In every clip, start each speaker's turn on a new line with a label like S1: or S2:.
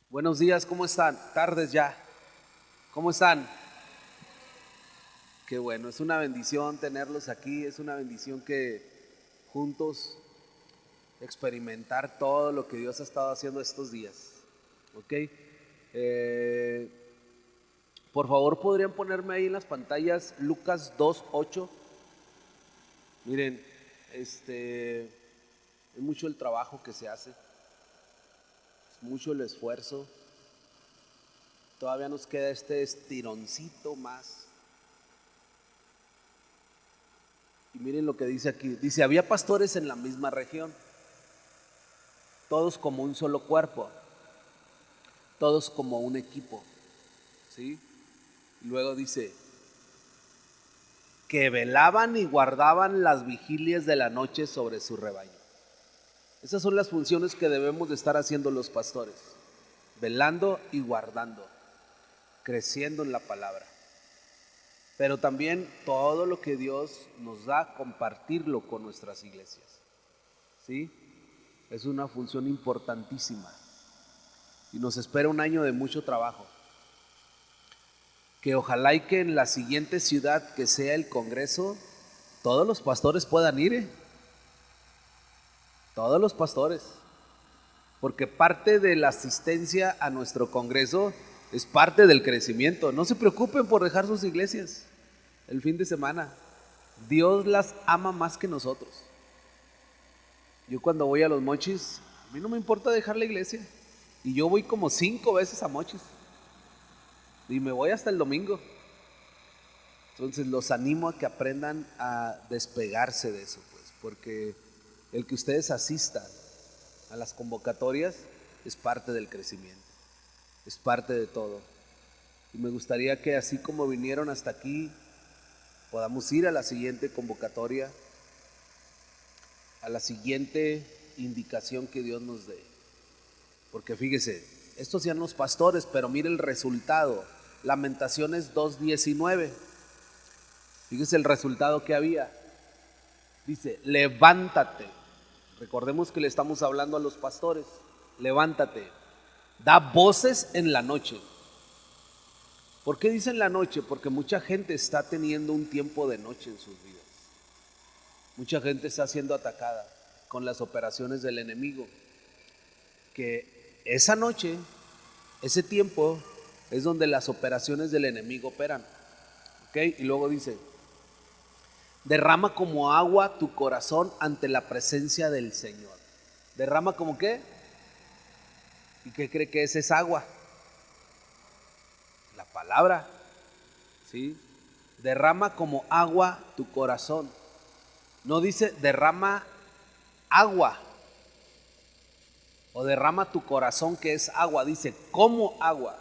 S1: Buenos días, ¿cómo están? Tardes ya. ¿Cómo están? Qué bueno, es una bendición tenerlos aquí, es una bendición que juntos experimentar todo lo que Dios ha estado haciendo estos días. ¿Ok? Eh, por favor, ¿podrían ponerme ahí en las pantallas Lucas 2:8? Miren, es mucho el trabajo que se hace, es mucho el esfuerzo. Todavía nos queda este estironcito más. Y miren lo que dice aquí. Dice, había pastores en la misma región, todos como un solo cuerpo, todos como un equipo. ¿Sí? Y luego dice, que velaban y guardaban las vigilias de la noche sobre su rebaño. Esas son las funciones que debemos de estar haciendo los pastores, velando y guardando, creciendo en la palabra. Pero también todo lo que Dios nos da, compartirlo con nuestras iglesias. ¿Sí? Es una función importantísima y nos espera un año de mucho trabajo. Que ojalá y que en la siguiente ciudad que sea el Congreso, todos los pastores puedan ir, todos los pastores, porque parte de la asistencia a nuestro Congreso es parte del crecimiento. No se preocupen por dejar sus iglesias el fin de semana. Dios las ama más que nosotros. Yo cuando voy a los mochis, a mí no me importa dejar la iglesia. Y yo voy como 5 veces a mochis. Y me voy hasta el domingo. Entonces los animo a que aprendan a despegarse de eso, pues, porque el que ustedes asistan a las convocatorias es parte del crecimiento, es parte de todo. Y me gustaría que así como vinieron hasta aquí, podamos ir a la siguiente convocatoria, a la siguiente indicación que Dios nos dé. Porque fíjese, estos sean los pastores, pero mire el resultado. Lamentaciones 2:19. Fíjese el resultado que había. Dice, levántate. Recordemos que le estamos hablando a los pastores. Levántate. Da voces en la noche. ¿Por qué dicen la noche? Porque mucha gente está teniendo un tiempo de noche en sus vidas. Mucha gente está siendo atacada con las operaciones del enemigo. Que esa noche, ese tiempo, es donde las operaciones del enemigo operan. ¿Ok? Y luego dice, derrama como agua tu corazón ante la presencia del Señor. ¿Derrama como qué? ¿Y qué cree que es esa agua? La palabra. ¿Sí? Derrama como agua tu corazón. No dice derrama agua o derrama tu corazón que es agua. Dice como agua.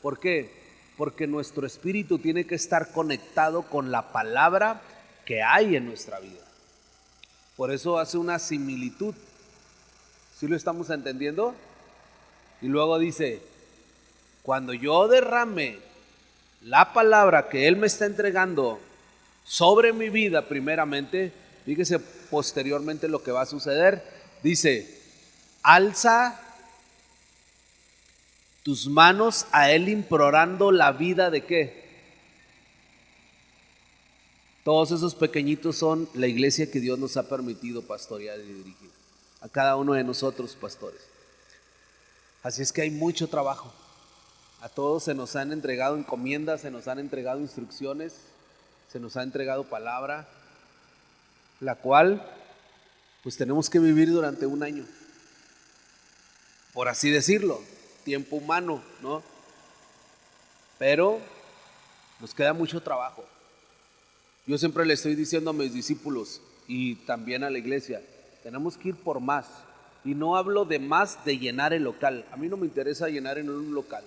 S1: ¿Por qué? Porque nuestro espíritu tiene que estar conectado con la palabra que hay en nuestra vida. Por eso hace una similitud. ¿Sí lo estamos entendiendo? Y luego dice, cuando yo derrame la palabra que Él me está entregando sobre mi vida primeramente, fíjese posteriormente lo que va a suceder. Dice, alza tus manos a Él implorando la vida de qué. Todos esos pequeñitos son la iglesia que Dios nos ha permitido pastorear y dirigir. A cada uno de nosotros, pastores. Así es que hay mucho trabajo. A todos se nos han entregado encomiendas, se nos han entregado instrucciones, se nos ha entregado palabra, la cual pues tenemos que vivir durante un año, por así decirlo, tiempo humano, ¿no? Pero nos queda mucho trabajo. Yo siempre le estoy diciendo a mis discípulos y también a la iglesia, tenemos que ir por más. Y no hablo de más de llenar el local. A mí no me interesa llenar en un local.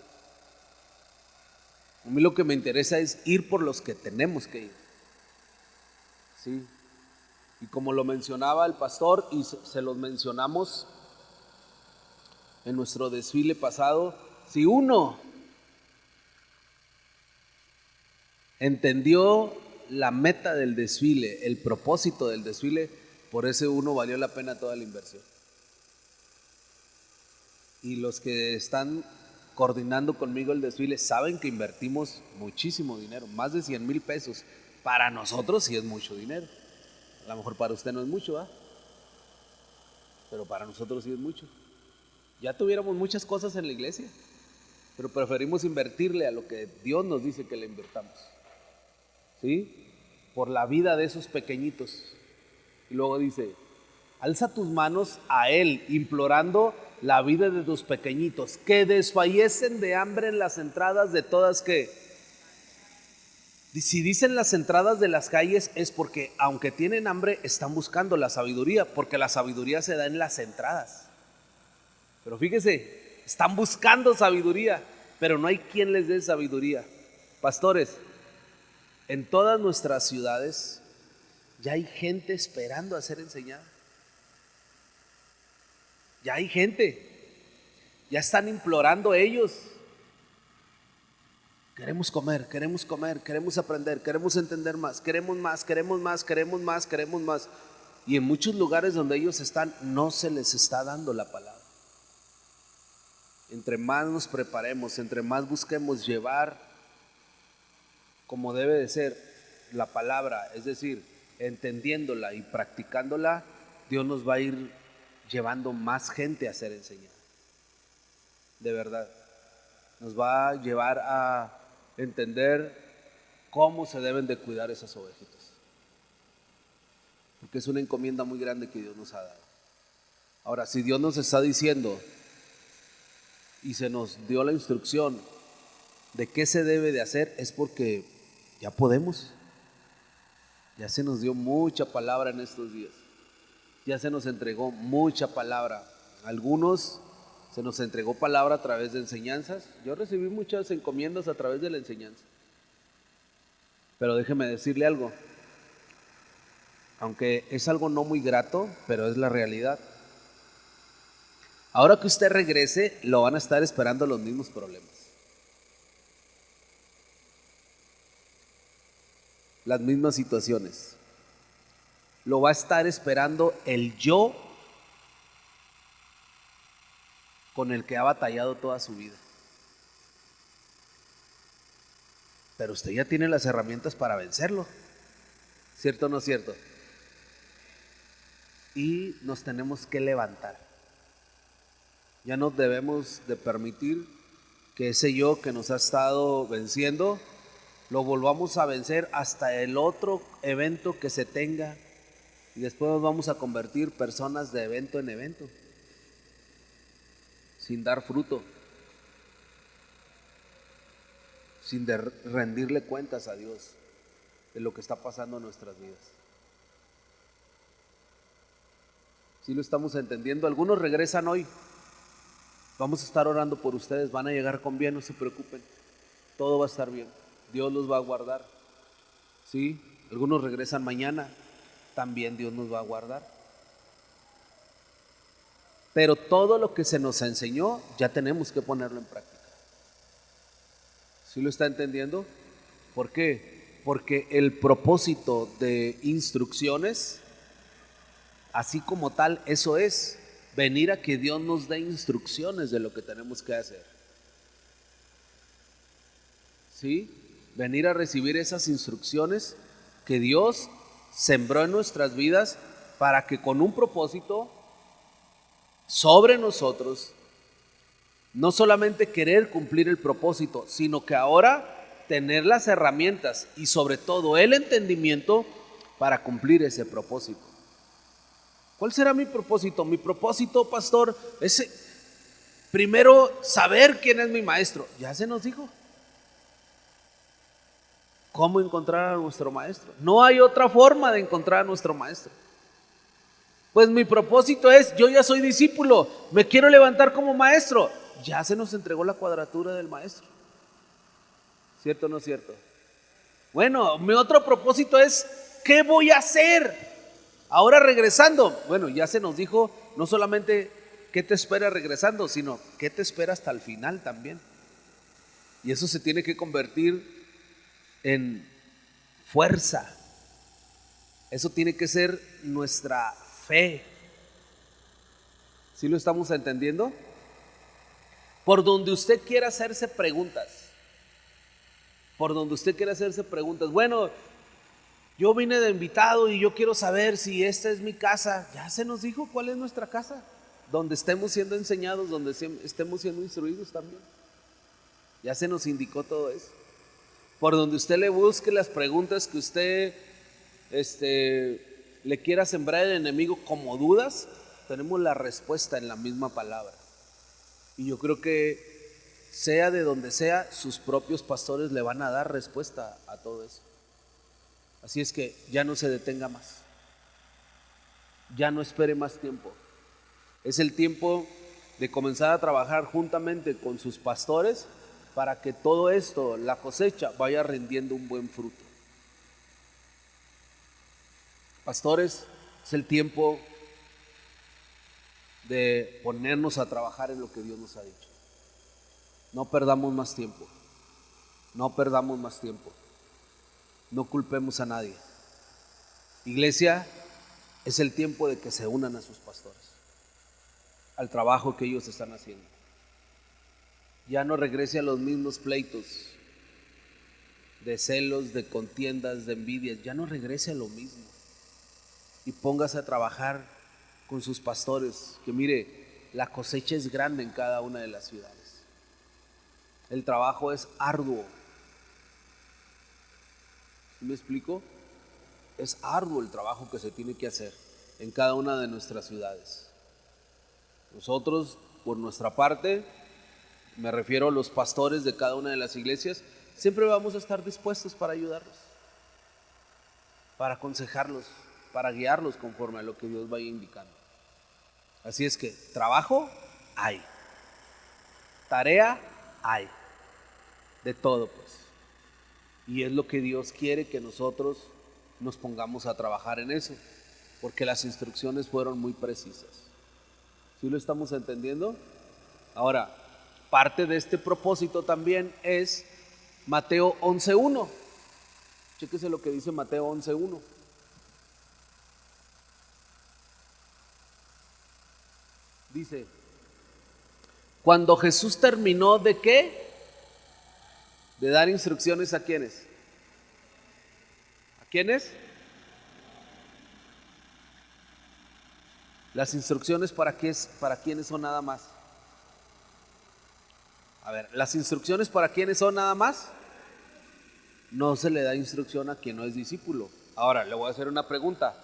S1: A mí lo que me interesa es ir por los que tenemos que ir. ¿Sí? Y como lo mencionaba el pastor y se los mencionamos en nuestro desfile pasado, si uno entendió la meta del desfile, el propósito del desfile, por ese uno valió la pena toda la inversión. Y los que están coordinando conmigo el desfile, saben que invertimos muchísimo dinero, más de 100,000 pesos. Para nosotros sí es mucho dinero. A lo mejor para usted no es mucho, ¿va? Pero para nosotros sí es mucho. Ya tuviéramos muchas cosas en la iglesia, pero preferimos invertirle a lo que Dios nos dice que le invirtamos. ¿Sí? Por la vida de esos pequeñitos. Y luego dice, alza tus manos a Él, implorando la vida de tus pequeñitos, que desfallecen de hambre en las entradas de todas que... Si dicen las entradas de las calles es porque aunque tienen hambre están buscando la sabiduría, porque la sabiduría se da en las entradas. Pero fíjese, están buscando sabiduría, pero no hay quien les dé sabiduría. Pastores, en todas nuestras ciudades ya hay gente esperando a ser enseñada. Ya hay gente, ya están implorando ellos. Queremos comer, queremos aprender, queremos entender más, queremos más, queremos más, queremos más, queremos más. Y en muchos lugares donde ellos están no se les está dando la palabra. Entre más nos preparemos, entre más busquemos llevar como debe de ser la palabra, es decir, entendiéndola y practicándola, Dios nos va a ir llevando más gente a ser enseñada. De verdad, nos va a llevar a entender cómo se deben de cuidar esas ovejitas, porque es una encomienda muy grande que Dios nos ha dado. Ahora, si Dios nos está diciendo y se nos dio la instrucción de qué se debe de hacer, es porque ya podemos. Ya se nos dio mucha palabra en estos días. Ya se nos entregó mucha palabra. Algunos se nos entregó palabra a través de enseñanzas. Yo recibí muchas encomiendas a través de la enseñanza. Pero déjeme decirle algo. Aunque es algo no muy grato, pero es la realidad. Ahora que usted regrese, lo van a estar esperando los mismos problemas. Las mismas situaciones. Lo va a estar esperando el yo con el que ha batallado toda su vida. Pero usted ya tiene las herramientas para vencerlo. ¿Cierto o no es cierto? Y nos tenemos que levantar. Ya no debemos de permitir que ese yo que nos ha estado venciendo lo volvamos a vencer hasta el otro evento que se tenga, y después nos vamos a convertir personas de evento en evento sin dar fruto, sin rendirle cuentas a Dios de lo que está pasando en nuestras vidas. ¿Sí lo estamos entendiendo? Algunos regresan hoy. Vamos a estar orando por ustedes, van a llegar con bien, no se preocupen, todo va a estar bien, Dios los va a guardar. ¿Sí? Algunos regresan mañana, también Dios nos va a guardar. Pero todo lo que se nos enseñó ya tenemos que ponerlo en práctica. ¿Sí lo está entendiendo? ¿Por qué? Porque el propósito de instrucciones, así como tal, eso es venir a que Dios nos dé instrucciones de lo que tenemos que hacer. ¿Sí? Venir a recibir esas instrucciones que Dios sembró en nuestras vidas para que con un propósito sobre nosotros, no solamente querer cumplir el propósito, sino que ahora tener las herramientas y sobre todo el entendimiento para cumplir ese propósito. ¿Cuál será mi propósito? Mi propósito, pastor, es primero saber quién es mi maestro. Ya se nos dijo. ¿Cómo encontrar a nuestro maestro? No hay otra forma de encontrar a nuestro maestro. Pues mi propósito es, yo ya soy discípulo, me quiero levantar como maestro. Ya se nos entregó la cuadratura del maestro. ¿Cierto o no es cierto? Bueno, mi otro propósito es, ¿qué voy a hacer? Ahora regresando, bueno, ya se nos dijo no solamente qué te espera regresando, sino qué te espera hasta el final también. Y eso se tiene que convertir en fuerza. Eso tiene que ser nuestra fe. ¿Sí lo estamos entendiendo? por donde usted quiera hacerse preguntas. Por donde usted quiera hacerse preguntas. Bueno, yo vine de invitado y yo quiero saber si esta es mi casa. Ya se nos dijo cuál es nuestra casa. Donde estemos siendo enseñados, donde estemos siendo instruidos también. Ya se nos indicó todo eso. Por donde usted le busque las preguntas que usted le quiera sembrar al enemigo como dudas, tenemos la respuesta en la misma palabra. Y yo creo que sea de donde sea, sus propios pastores le van a dar respuesta a todo eso. Así es que ya no se detenga más. Ya no espere más tiempo. Es el tiempo de comenzar a trabajar juntamente con sus pastores para que todo esto, la cosecha, vaya rindiendo un buen fruto. Pastores, es el tiempo de ponernos a trabajar en lo que Dios nos ha dicho. No perdamos más tiempo. No perdamos más tiempo. No culpemos a nadie. Iglesia, es el tiempo de que se unan a sus pastores, al trabajo que ellos están haciendo. Ya no regrese a los mismos pleitos de celos, de contiendas, de envidias. Ya no regrese a lo mismo. Y póngase a trabajar con sus pastores, que mire, la cosecha es grande en cada una de las ciudades. El trabajo es arduo. ¿Me explico? Es arduo el trabajo que se tiene que hacer en cada una de nuestras ciudades. Nosotros, por nuestra parte, me refiero a los pastores de cada una de las iglesias, siempre vamos a estar dispuestos para ayudarlos, para aconsejarlos, para guiarlos conforme a lo que Dios vaya indicando. Así es que trabajo hay, tarea hay, de todo pues. Y es lo que Dios quiere, que nosotros nos pongamos a trabajar en eso, porque las instrucciones fueron muy precisas. ¿Sí lo estamos entendiendo? Ahora, parte de este propósito también es Mateo 11:1. Chéquese lo que dice Mateo 11:1. Dice, cuando Jesús terminó ¿de qué? De dar instrucciones ¿a quiénes? ¿A quiénes? Las instrucciones para quiénes son nada más. A ver, las instrucciones para quiénes son nada más. No se le da instrucción a quien no es discípulo. Ahora, le voy a hacer una pregunta.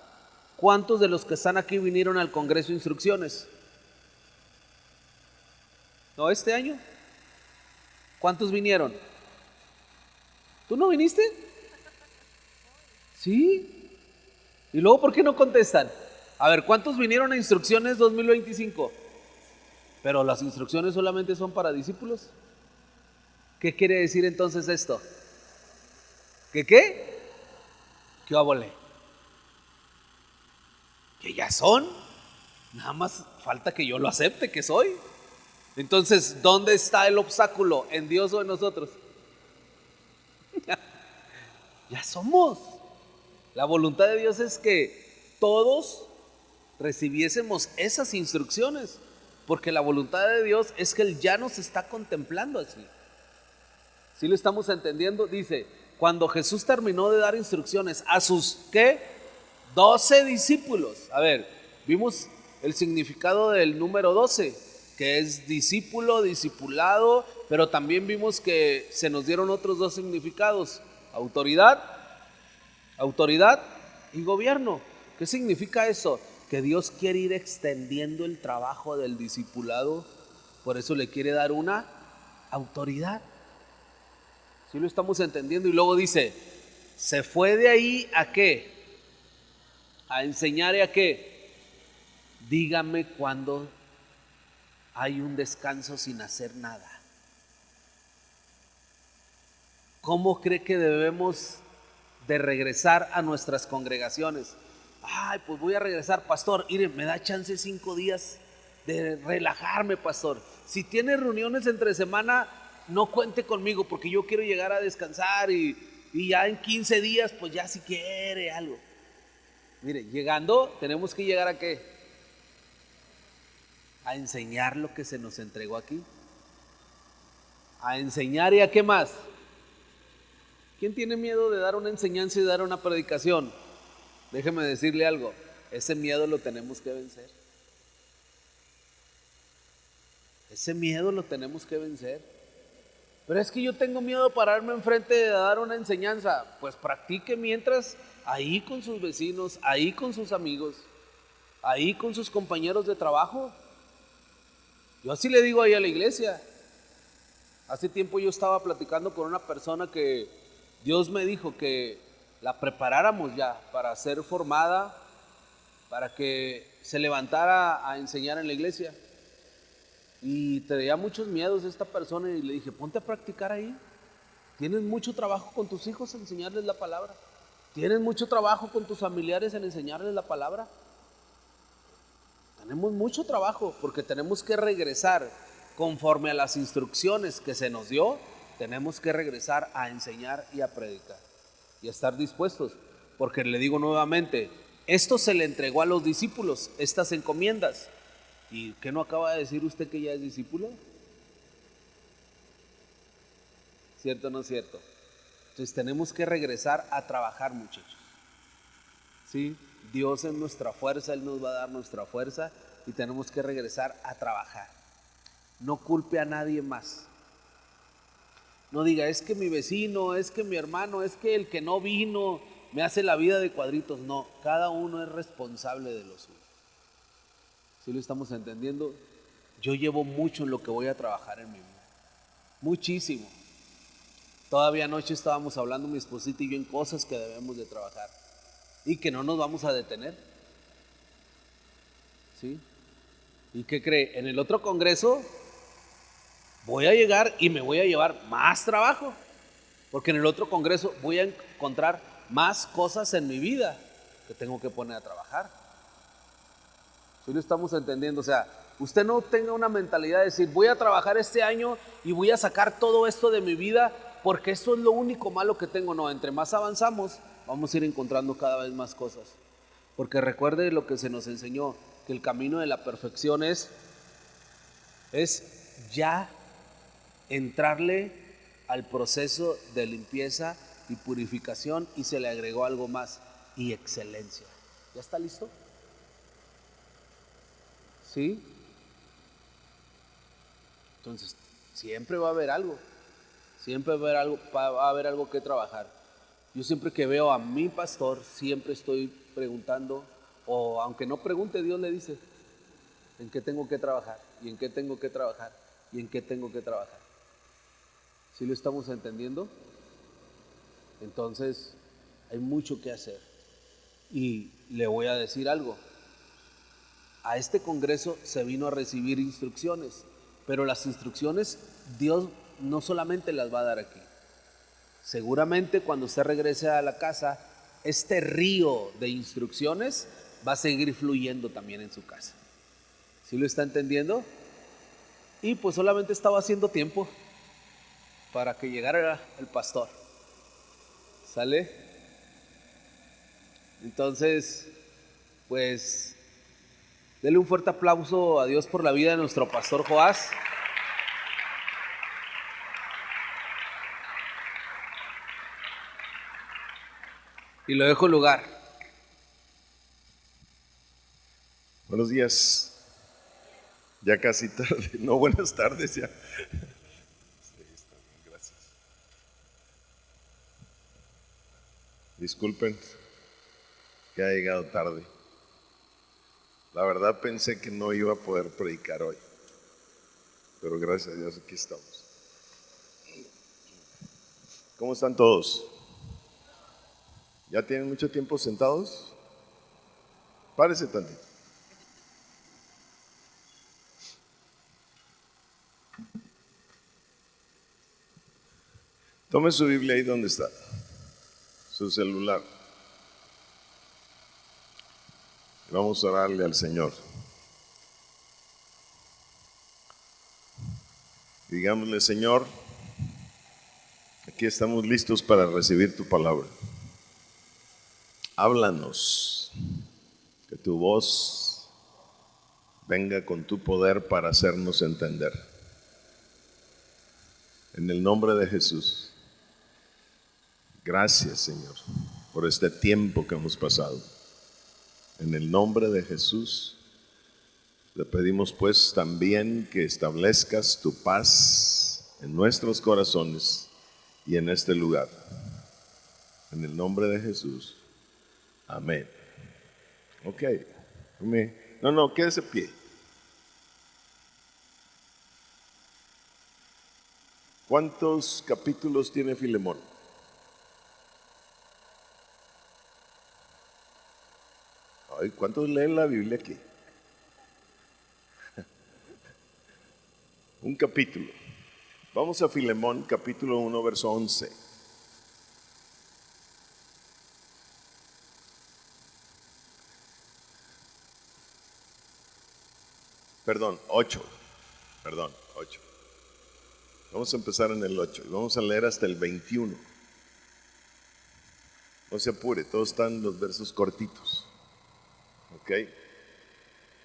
S1: ¿Cuántos de los que están aquí vinieron al Congreso de Instrucciones? ¿No este año? ¿Cuántos vinieron? ¿Tú no viniste? ¿Sí? ¿Y luego por qué no contestan? A ver, ¿cuántos vinieron a Instrucciones 2025? Pero las instrucciones solamente son para discípulos. ¿Qué quiere decir entonces esto? ¿Que qué? ¿Qué óvole? Que ya son. Nada más falta que yo lo acepte que soy. Entonces, ¿dónde está el obstáculo? ¿En Dios o en nosotros? Ya somos. La voluntad de Dios es que todos recibiésemos esas instrucciones, porque la voluntad de Dios es que Él ya nos está contemplando así. ¿Sí lo estamos entendiendo? Dice, cuando Jesús terminó de dar instrucciones a sus, ¿qué? 12 discípulos. A ver, vimos el significado del número 12, que es discípulo, discipulado, pero también vimos que se nos dieron otros dos significados: autoridad y gobierno. ¿Qué significa eso? Que Dios quiere ir extendiendo el trabajo del discipulado, por eso le quiere dar una autoridad. ¿Sí lo estamos entendiendo? Y luego dice, se fue de ahí ¿a qué? A enseñar. ¿Y a qué? Dígame cuándo hay un descanso sin hacer nada. ¿Cómo cree que debemos de regresar a nuestras congregaciones? Ay, pues voy a regresar, pastor. Mire, me da chance 5 días de relajarme, pastor. Si tiene reuniones entre semana, no cuente conmigo, porque yo quiero llegar a descansar y ya en 15 días, pues ya si quiere algo. Mire, llegando, tenemos que llegar ¿a qué? A enseñar lo que se nos entregó aquí. a enseñar y a qué más. ¿Quién tiene miedo de dar una enseñanza y dar una predicación? Déjeme decirle algo, ese miedo lo tenemos que vencer. Ese miedo lo tenemos que vencer. Pero es que yo tengo miedo de pararme enfrente de dar una enseñanza. Pues practique mientras ahí con sus vecinos, ahí con sus amigos, ahí con sus compañeros de trabajo. Yo así le digo ahí a la iglesia. Hace tiempo yo estaba platicando con una persona que Dios me dijo que la preparáramos ya para ser formada, para que se levantara a enseñar en la iglesia. Y traía muchos miedos esta persona y le dije, ponte a practicar ahí. Tienes mucho trabajo con tus hijos en enseñarles la palabra. Tienes mucho trabajo con tus familiares en enseñarles la palabra. Tenemos mucho trabajo porque tenemos que regresar conforme a las instrucciones que se nos dio. Tenemos que regresar a enseñar y a predicar y a estar dispuestos. Porque le digo nuevamente, esto se le entregó a los discípulos, estas encomiendas. ¿Y qué no acaba de decir usted que ya es discípulo? ¿Cierto o no es cierto? Entonces tenemos que regresar a trabajar, muchachos. ¿Sí? Dios es nuestra fuerza, Él nos va a dar nuestra fuerza y tenemos que regresar a trabajar. No culpe a nadie más. No diga, es que mi vecino, es que mi hermano, es que el que no vino me hace la vida de cuadritos. No, cada uno es responsable de lo suyo. ¿Sí lo estamos entendiendo? Yo llevo mucho en lo que voy a trabajar en mi vida. Muchísimo. Todavía anoche estábamos hablando mi esposita y yo en cosas que debemos de trabajar y que no nos vamos a detener. ¿Sí? ¿Y qué cree? En el otro congreso voy a llegar y me voy a llevar más trabajo, porque en el otro congreso voy a encontrar más cosas en mi vida que tengo que poner a trabajar. ¿Sí lo estamos entendiendo? O sea, usted no tenga una mentalidad de decir, voy a trabajar este año y voy a sacar todo esto de mi vida porque esto es lo único malo que tengo. No, entre más avanzamos, vamos a ir encontrando cada vez más cosas. Porque recuerde lo que se nos enseñó, que el camino de la perfección es ya entrarle al proceso de limpieza y purificación, y se le agregó algo más, y excelencia. ¿Ya está listo? ¿Sí? Entonces, siempre va a haber algo. Siempre va a haber algo que trabajar. Yo siempre que veo a mi pastor, siempre estoy preguntando, o aunque no pregunte, Dios le dice, ¿en qué tengo que trabajar? ¿Y en qué tengo que trabajar? ¿Y en qué tengo que trabajar? ¿Sí lo estamos entendiendo? Entonces, hay mucho que hacer. Y le voy a decir algo. A este congreso se vino a recibir instrucciones, pero las instrucciones Dios no solamente las va a dar aquí. Seguramente cuando usted regrese a la casa, este río de instrucciones va a seguir fluyendo también en su casa. ¿Sí lo está entendiendo? Y pues solamente estaba haciendo tiempo para que llegara el pastor. ¿Sale? Entonces, pues, dele un fuerte aplauso a Dios por la vida de nuestro pastor Joás. Y lo dejo en lugar.
S2: Buenos días. Ya casi tarde. No, buenas tardes ya. Sí, está bien, gracias. Disculpen que haya llegado tarde. La verdad pensé que no iba a poder predicar hoy, pero gracias a Dios aquí estamos. ¿Cómo están todos? ¿Ya tienen mucho tiempo sentados? Párese tantito. Tome su Biblia ahí donde está, su celular. Vamos a orarle al Señor. Digámosle, Señor, aquí estamos listos para recibir tu palabra. Háblanos, que tu voz venga con tu poder para hacernos entender. En el nombre de Jesús. Gracias, Señor, por este tiempo que hemos pasado. En el nombre de Jesús, le pedimos pues también que establezcas tu paz en nuestros corazones y en este lugar. En el nombre de Jesús. Amén. Ok. No, quédese pie. ¿Cuántos capítulos tiene Filemón? Ay, ¿cuántos leen la Biblia aquí? Un capítulo. Vamos a Filemón, capítulo 1, verso 11. Perdón, 8. Perdón, 8. Vamos a empezar en el 8 y vamos a leer hasta el 21. No se apure, todos están los versos cortitos. ¿Ok?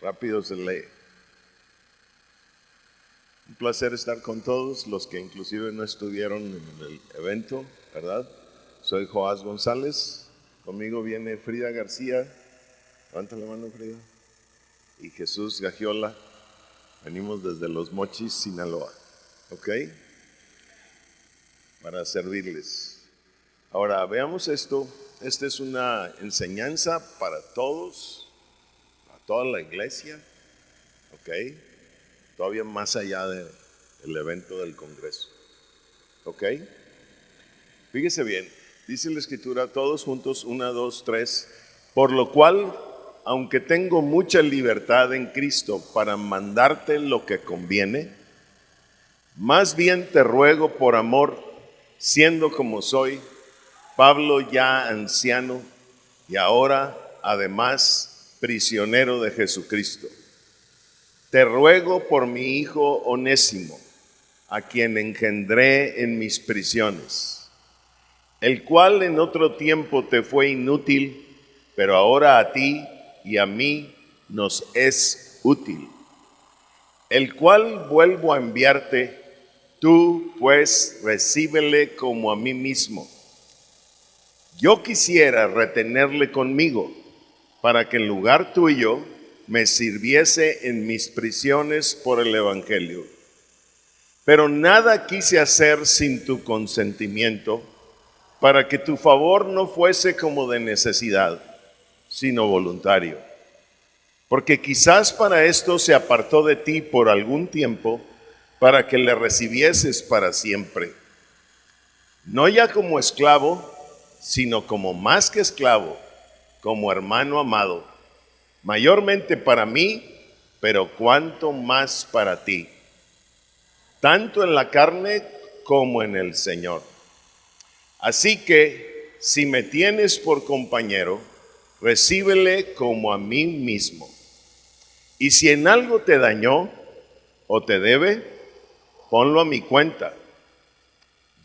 S2: Rápido se lee. Un placer estar con todos los que inclusive no estuvieron en el evento, ¿verdad? Soy Joás González, conmigo viene Frida García, levanta la mano Frida, y Jesús Gagiola, venimos desde Los Mochis, Sinaloa, ¿ok? Para servirles. Ahora veamos esto, esta es una enseñanza para todos, para toda la iglesia, ¿ok? Todavía más allá del evento del Congreso. ¿Ok? Fíjese bien, dice la Escritura, todos juntos, 1, 2, 3, por lo cual, aunque tengo mucha libertad en Cristo para mandarte lo que conviene, más bien te ruego por amor, siendo como soy, Pablo ya anciano y ahora además prisionero de Jesucristo. Te ruego por mi hijo Onésimo, a quien engendré en mis prisiones, el cual en otro tiempo te fue inútil, pero ahora a ti y a mí nos es útil, el cual vuelvo a enviarte, tú pues recíbele como a mí mismo. Yo quisiera retenerle conmigo, para que en lugar tuyo me sirviese en mis prisiones por el Evangelio. Pero nada quise hacer sin tu consentimiento, para que tu favor no fuese como de necesidad, sino voluntario. Porque quizás para esto se apartó de ti por algún tiempo, para que le recibieses para siempre. No ya como esclavo, sino como más que esclavo, como hermano amado, mayormente para mí, pero cuanto más para ti, tanto en la carne como en el Señor. Así que, si me tienes por compañero, recíbele como a mí mismo. Y si en algo te dañó o te debe, ponlo a mi cuenta.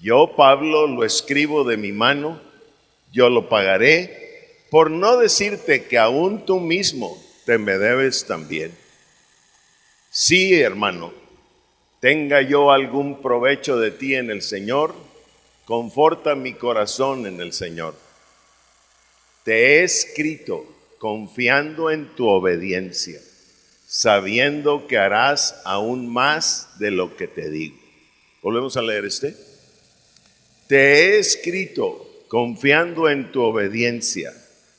S2: Yo, Pablo, lo escribo de mi mano, yo lo pagaré, por no decirte que aún tú mismo te me debes también. Sí, hermano, tenga yo algún provecho de ti en el Señor, conforta mi corazón en el Señor. Te he escrito confiando en tu obediencia, sabiendo que harás aún más de lo que te digo. Volvemos a leer este. Te he escrito confiando en tu obediencia,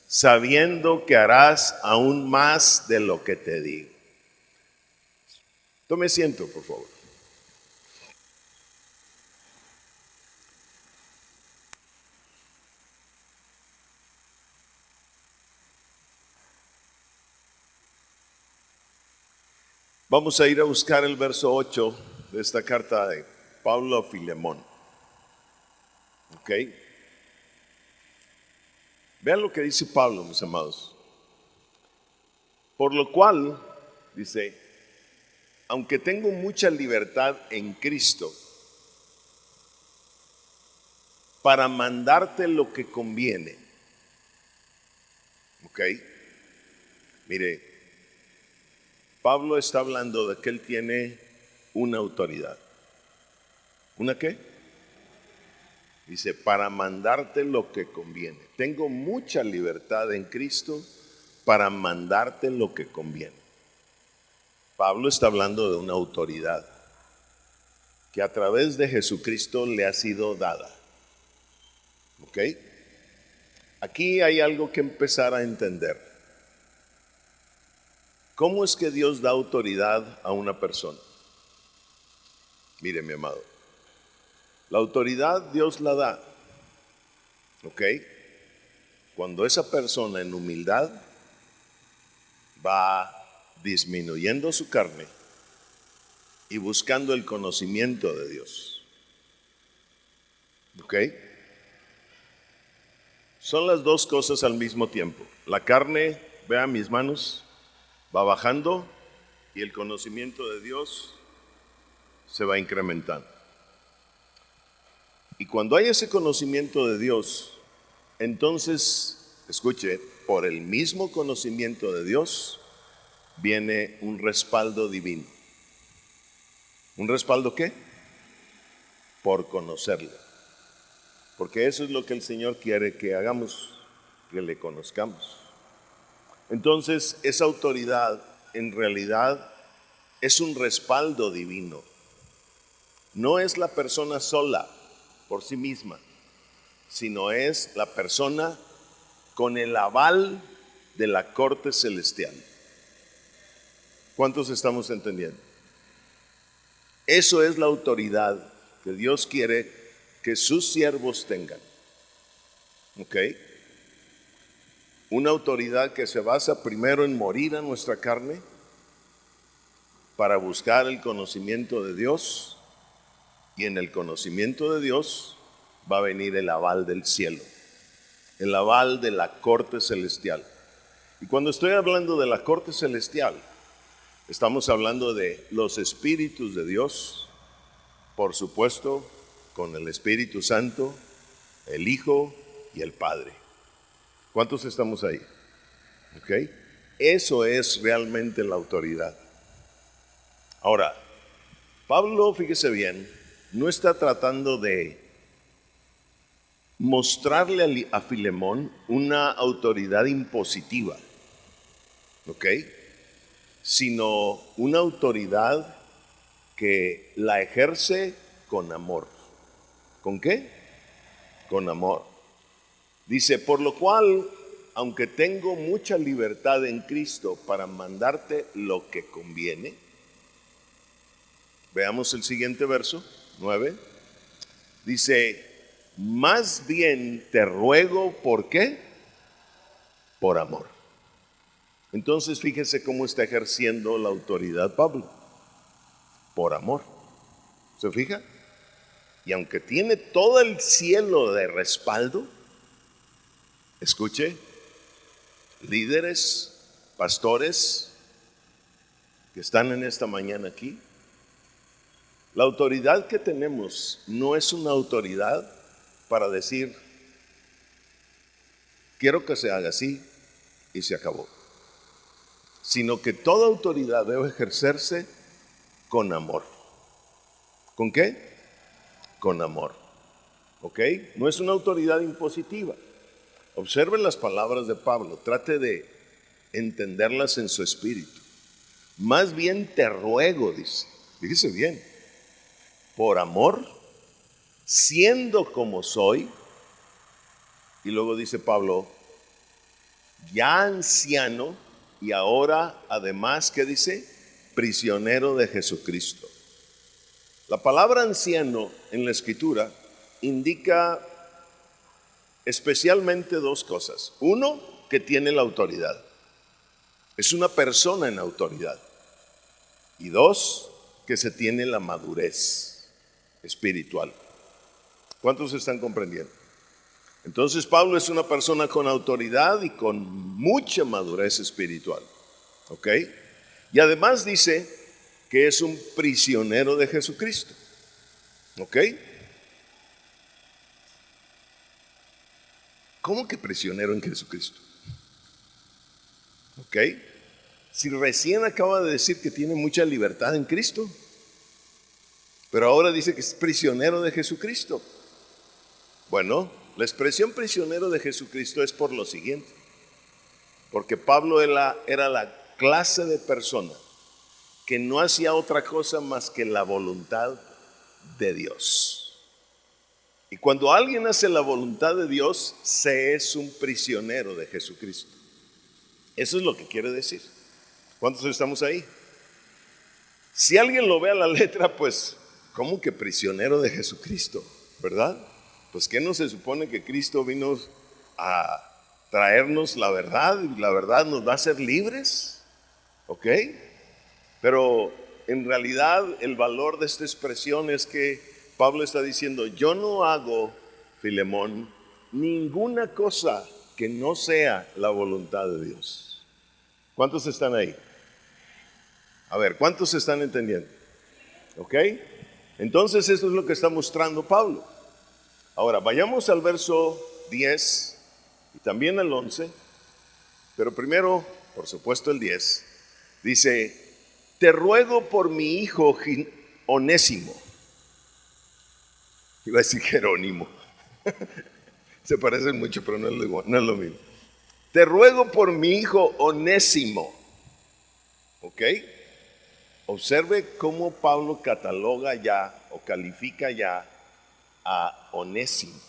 S2: sabiendo que harás aún más de lo que te digo. Tome asiento, por favor. Vamos a ir a buscar el verso 8 de esta carta de Pablo a Filemón. ¿Ok? Vean lo que dice Pablo, mis amados. Por lo cual, dice, aunque tengo mucha libertad en Cristo para mandarte lo que conviene. ¿Ok? Mire, Pablo está hablando de que él tiene una autoridad. ¿Una qué? Dice, para mandarte lo que conviene. Tengo mucha libertad en Cristo para mandarte lo que conviene. Pablo está hablando de una autoridad que a través de Jesucristo le ha sido dada. ¿Ok? Aquí hay algo que empezar a entender. ¿Cómo es que Dios da autoridad a una persona? Mire, mi amado, la autoridad Dios la da, ¿ok? Cuando esa persona en humildad va disminuyendo su carne y buscando el conocimiento de Dios, ¿ok? Son las dos cosas al mismo tiempo. La carne, vea mis manos, va bajando y el conocimiento de Dios se va incrementando. Y cuando hay ese conocimiento de Dios, entonces, escuche, por el mismo conocimiento de Dios viene un respaldo divino. ¿Un respaldo qué? Por conocerlo. Porque eso es lo que el Señor quiere que hagamos, que le conozcamos. Entonces, esa autoridad en realidad es un respaldo divino. No es la persona sola por sí misma, sino es la persona con el aval de la corte celestial. ¿Cuántos estamos entendiendo? Eso es la autoridad que Dios quiere que sus siervos tengan. ¿Ok? Una autoridad que se basa primero en morir a nuestra carne para buscar el conocimiento de Dios, y en el conocimiento de Dios va a venir el aval del cielo, el aval de la corte celestial. Y cuando estoy hablando de la corte celestial, estamos hablando de los espíritus de Dios, por supuesto, con el Espíritu Santo, el Hijo y el Padre. ¿Cuántos estamos ahí? ¿Ok? Eso es realmente la autoridad. Ahora, Pablo, fíjese bien, no está tratando de mostrarle a Filemón una autoridad impositiva, ¿ok? Sino una autoridad que la ejerce con amor. ¿Con qué? Con amor. Dice, por lo cual, aunque tengo mucha libertad en Cristo para mandarte lo que conviene. Veamos el siguiente verso, 9. Dice, más bien te ruego, ¿por qué? Por amor. Entonces fíjese cómo está ejerciendo la autoridad Pablo. Por amor. ¿Se fija? Y aunque tiene todo el cielo de respaldo, escuche, líderes, pastores que están en esta mañana aquí, la autoridad que tenemos no es una autoridad para decir, quiero que se haga así y se acabó, sino que toda autoridad debe ejercerse con amor. ¿Con qué? Con amor. ¿Ok? No es una autoridad impositiva. Observe las palabras de Pablo, trate de entenderlas en su espíritu. Más bien te ruego, dice, fíjese bien, por amor, siendo como soy, y luego dice Pablo, ya anciano y ahora además, ¿qué dice? Prisionero de Jesucristo. La palabra anciano en la escritura indica especialmente dos cosas. Uno, que tiene la autoridad. Es una persona en autoridad. Y dos, que se tiene la madurez espiritual. ¿Cuántos están comprendiendo? Entonces Pablo es una persona con autoridad y con mucha madurez espiritual. ¿Ok? Y además dice que es un prisionero de Jesucristo. ¿Ok? ¿Cómo que prisionero en Jesucristo? ¿Ok? Si recién acaba de decir que tiene mucha libertad en Cristo. pero ahora dice que es prisionero de Jesucristo. Bueno, la expresión prisionero de Jesucristo es por lo siguiente, porque Pablo era la clase de persona que no hacía otra cosa más que la voluntad de Dios. Y cuando alguien hace la voluntad de Dios, se es un prisionero de Jesucristo. Eso es lo que quiere decir. ¿Cuántos estamos ahí? Si alguien lo ve a la letra, pues, ¿cómo que prisionero de Jesucristo? ¿Verdad? Pues, ¿qué no se supone que Cristo vino a traernos la verdad y la verdad nos va a hacer libres? ¿Ok? Pero en realidad el valor de esta expresión es que Pablo está diciendo, yo no hago, Filemón, ninguna cosa que no sea la voluntad de Dios. ¿Cuántos están ahí? A ver, ¿cuántos están entendiendo? ¿Ok? Entonces eso es lo que está mostrando Pablo. Ahora, vayamos al verso 10 y también al 11, pero primero, por supuesto, el 10. Dice, te ruego por mi hijo Onésimo. Iba a decir Jerónimo. Se parecen mucho, pero no es lo mismo. Te ruego por mi hijo Onésimo. ¿Ok? Observe cómo Pablo cataloga ya o califica ya a Onésimo.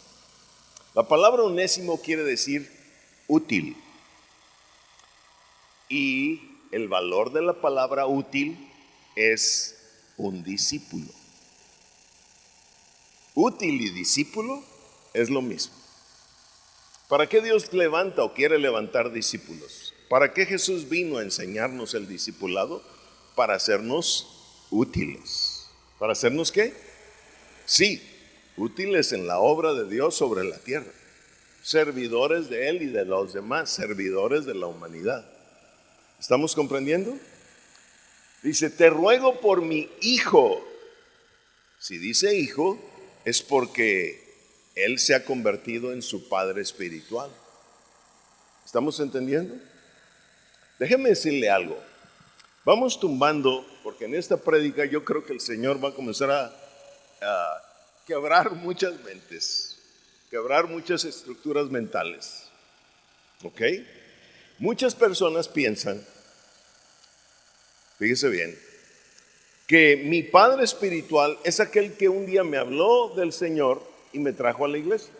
S2: La palabra Onésimo quiere decir útil. Y el valor de la palabra útil es un discípulo. Útil y discípulo es lo mismo. ¿Para qué Dios levanta o quiere levantar discípulos? ¿Para qué Jesús vino a enseñarnos el discipulado? Para hacernos útiles. ¿Para hacernos qué? Sí, útiles en la obra de Dios sobre la tierra. Servidores de Él y de los demás, servidores de la humanidad. ¿Estamos comprendiendo? Dice, te ruego por mi hijo. Si dice hijo, es porque él se ha convertido en su padre espiritual. ¿Estamos entendiendo? Déjeme decirle algo. Vamos tumbando, porque en esta prédica yo creo que el Señor va a comenzar a quebrar muchas mentes, quebrar muchas estructuras mentales. ¿Ok? Muchas personas piensan, fíjese bien, que mi padre espiritual es aquel que un día me habló del Señor y me trajo a la iglesia.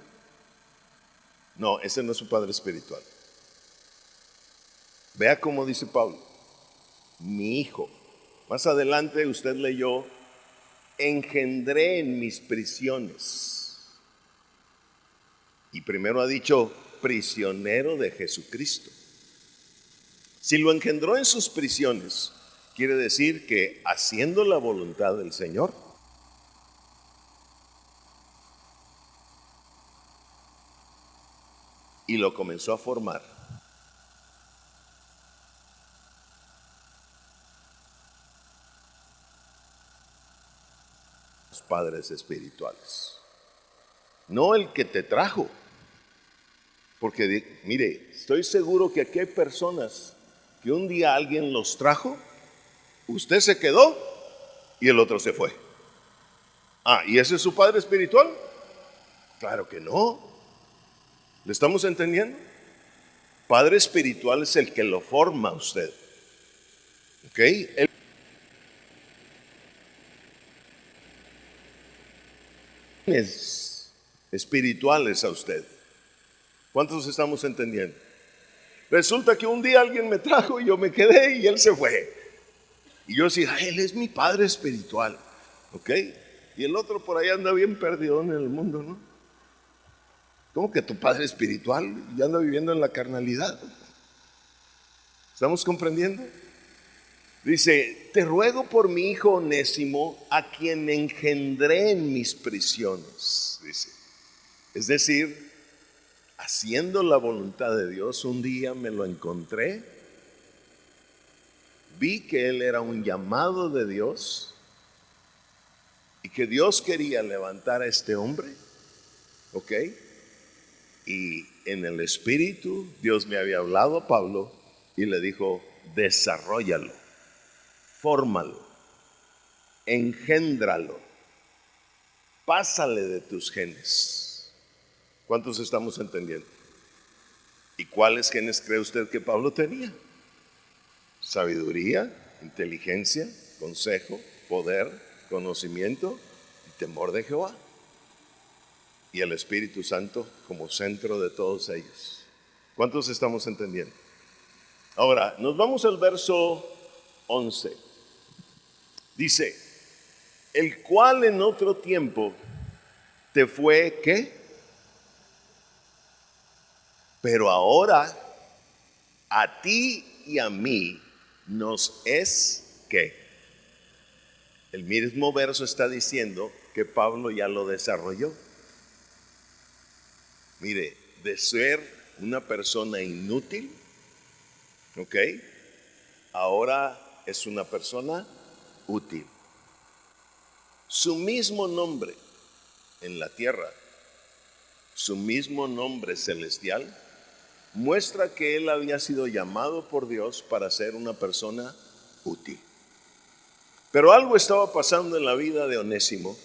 S2: No, ese no es su padre espiritual. Vea cómo dice Pablo, mi hijo. Más adelante usted leyó, engendré en mis prisiones. Y primero ha dicho, prisionero de Jesucristo. Si lo engendró en sus prisiones, quiere decir que haciendo la voluntad del Señor, y lo comenzó a formar. Los padres espirituales. No el que te trajo. Porque mire, estoy seguro que aquí hay personas que un día alguien los trajo, usted se quedó y el otro se fue. Ah, ¿y ese es su padre espiritual? Claro que no. ¿Le estamos entendiendo? Padre espiritual es el que lo forma a usted. ¿Ok? Es espirituales a usted. ¿Cuántos estamos entendiendo? Resulta que un día alguien me trajo y yo me quedé y él se fue. Y yo decía, él es mi padre espiritual. ¿Ok? Y el otro por ahí anda bien perdido en el mundo, ¿no? ¿Cómo que tu padre espiritual ya anda viviendo en la carnalidad? ¿Estamos comprendiendo? Dice, te ruego por mi hijo Onésimo, a quien engendré en mis prisiones. Dice, es decir, haciendo la voluntad de Dios, un día me lo encontré, vi que él era un llamado de Dios y que Dios quería levantar a este hombre, ¿ok? Y en el espíritu Dios me había hablado a Pablo y le dijo, desarróllalo, fórmalo, engéndralo. pásale de tus genes. ¿Cuántos estamos entendiendo? ¿Y cuáles genes cree usted que Pablo tenía? Sabiduría, inteligencia, consejo, poder, conocimiento y temor de Jehová. Y el Espíritu Santo como centro de todos ellos. ¿Cuántos estamos entendiendo? Ahora, nos vamos al verso 11. Dice, el cual en otro tiempo te fue, ¿qué? Pero ahora a ti y a mí nos es, ¿qué? El mismo verso está diciendo que Pablo ya lo desarrolló. Mire, de ser una persona inútil, ¿ok? Ahora es una persona útil. Su mismo nombre en la tierra, su mismo nombre celestial, muestra que él había sido llamado por Dios para ser una persona útil. Pero algo estaba pasando en la vida de Onésimo.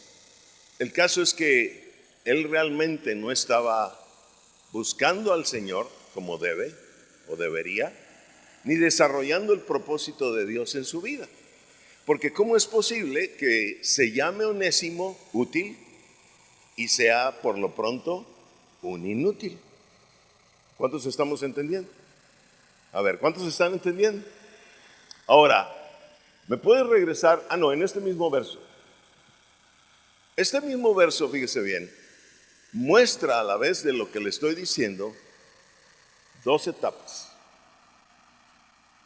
S2: El caso es que él realmente no estaba buscando al Señor como debe o debería, ni desarrollando el propósito de Dios en su vida. Porque ¿cómo es posible que se llame Onésimo útil y sea por lo pronto un inútil? ¿Cuántos estamos entendiendo? A ver, ¿cuántos están entendiendo? Ahora, ¿me puedes regresar? En este mismo verso. Este mismo verso, fíjese bien, muestra a la vez de lo que le estoy diciendo dos etapas.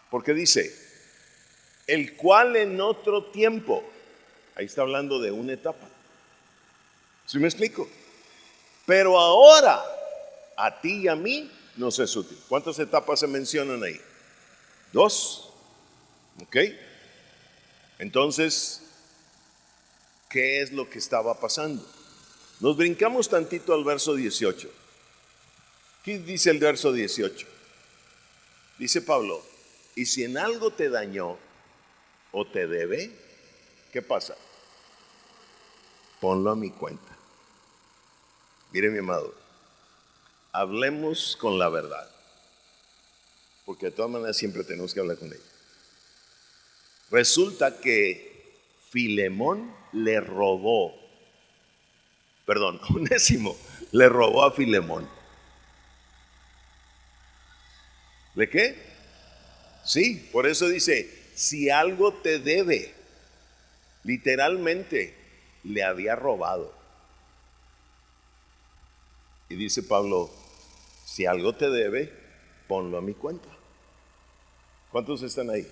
S2: Porque dice, el cual en otro tiempo, ahí está hablando de una etapa. ¿Sí me explico? Pero ahora, a ti y a mí nos es útil. ¿Cuántas etapas se mencionan ahí? 2. ¿Ok? Entonces, ¿qué es lo que estaba pasando? Nos brincamos tantito al verso 18. ¿Qué dice el verso 18? Dice Pablo, y si en algo te dañó o te debe, ¿qué pasa? Ponlo a mi cuenta. Mire, mi amado, hablemos con la verdad, porque de todas maneras siempre tenemos que hablar con ella. Resulta que Onésimo le robó a Filemón. ¿De qué? Sí, por eso dice, si algo te debe, literalmente le había robado. Y dice Pablo, si algo te debe, ponlo a mi cuenta. ¿Cuántos están ahí?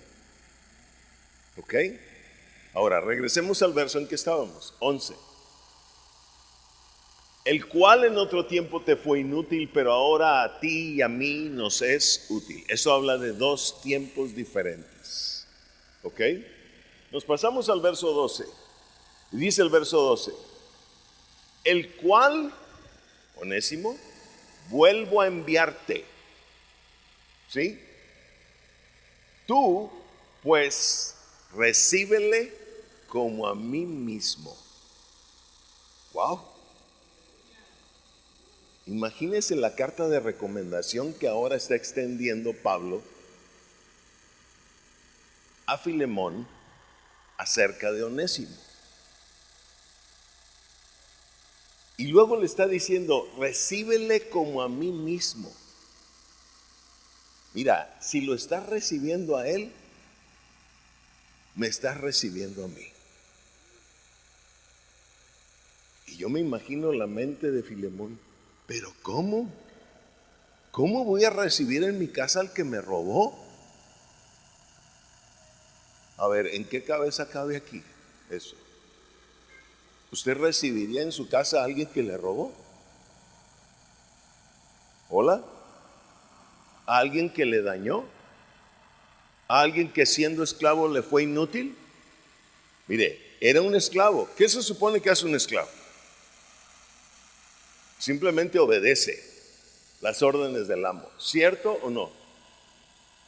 S2: ¿Ok? Ahora, regresemos al verso en que estábamos, 11. El cual en otro tiempo te fue inútil, pero ahora a ti y a mí nos es útil. Eso habla de dos tiempos diferentes. ¿Ok? Nos pasamos al verso 12. Y dice el verso 12, el cual, Onésimo, vuelvo a enviarte. ¿Sí? Tú, pues, recíbele como a mí mismo. Wow. Imagínense la carta de recomendación que ahora está extendiendo Pablo a Filemón acerca de Onésimo. Y luego le está diciendo, recíbele como a mí mismo. Mira, si lo estás recibiendo a él, me estás recibiendo a mí. Y yo me imagino la mente de Filemón, pero ¿cómo? ¿Cómo voy a recibir en mi casa al que me robó? A ver, ¿en qué cabeza cabe aquí eso? ¿Usted recibiría en su casa a alguien que le robó? ¿Hola? ¿A alguien que le dañó? ¿A alguien que siendo esclavo le fue inútil? Mire, era un esclavo. ¿Qué se supone que hace un esclavo? Simplemente obedece las órdenes del amo, ¿cierto o no?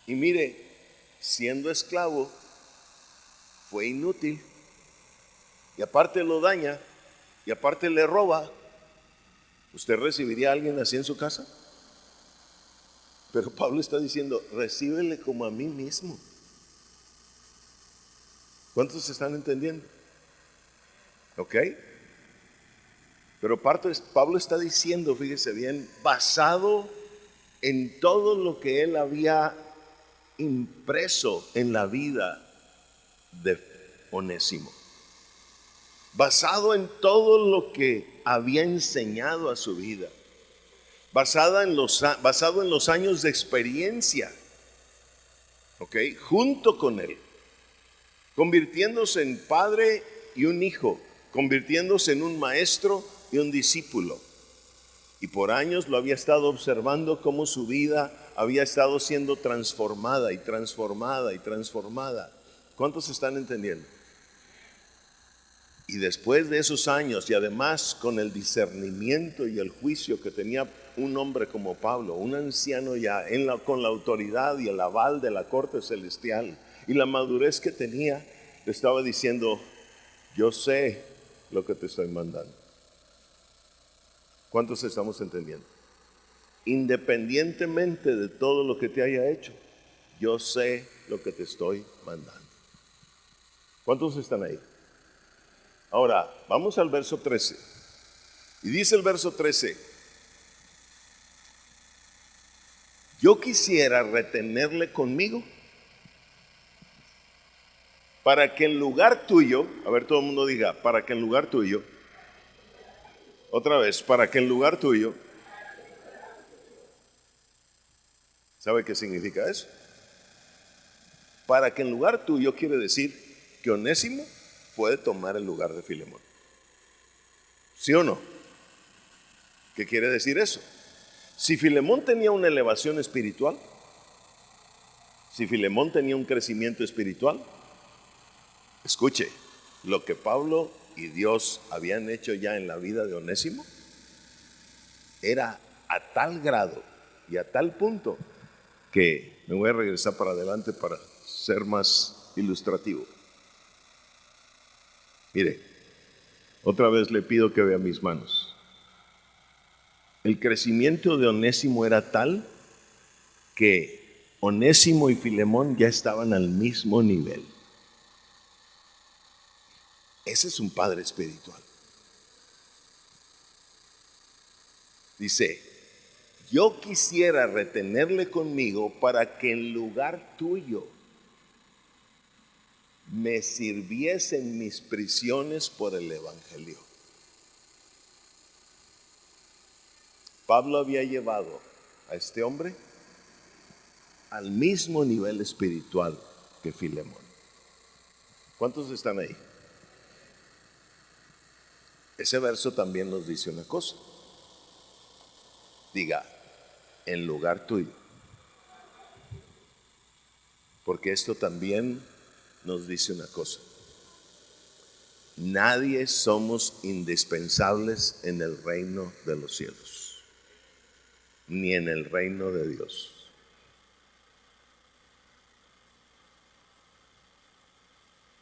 S2: Y mire, siendo esclavo, fue inútil. Y aparte lo daña. y aparte le roba, ¿usted recibiría a alguien así en su casa? Pero Pablo está diciendo, recíbele como a mí mismo. ¿Cuántos están entendiendo? ¿Ok? Pero Pablo está diciendo, fíjese bien, basado en todo lo que él había impreso en la vida de Onésimo, basado en todo lo que había enseñado a su vida, basado en los años de experiencia, ¿ok? Junto con él, convirtiéndose en padre y un hijo, convirtiéndose en un maestro y un discípulo. Y por años lo había estado observando cómo su vida había estado siendo transformada y transformada y transformada. ¿Cuántos están entendiendo? Y después de esos años, y además con el discernimiento y el juicio que tenía un hombre como Pablo, un anciano ya con la autoridad y el aval de la corte celestial, y la madurez que tenía, le estaba diciendo, yo sé lo que te estoy mandando. ¿Cuántos estamos entendiendo? Independientemente de todo lo que te haya hecho, yo sé lo que te estoy mandando. ¿Cuántos están ahí? Ahora, vamos al verso 13. Y dice el verso 13, yo quisiera retenerle conmigo para que en lugar tuyo, a ver, todo el mundo diga, para que en lugar tuyo, otra vez, para que en lugar tuyo, ¿sabe qué significa eso? Para que en lugar tuyo quiere decir que Onésimo puede tomar el lugar de Filemón. ¿Sí o no? ¿Qué quiere decir eso? Si Filemón tenía una elevación espiritual, si Filemón tenía un crecimiento espiritual, escuche, lo que Pablo y Dios habían hecho ya en la vida de Onésimo era a tal grado y a tal punto que me voy a regresar para adelante para ser más ilustrativo. Mire, otra vez le pido que vea mis manos. El crecimiento de Onésimo era tal que Onésimo y Filemón ya estaban al mismo nivel. Ese es un padre espiritual. Dice, yo quisiera retenerle conmigo para que en lugar tuyo me sirviese en mis prisiones por el evangelio. Pablo había llevado a este hombre al mismo nivel espiritual que Filemón. ¿Cuántos están ahí? Ese verso también nos dice una cosa. Diga, en lugar tuyo. Porque esto también nos dice una cosa. Nadie somos indispensables en el reino de los cielos, ni en el reino de Dios.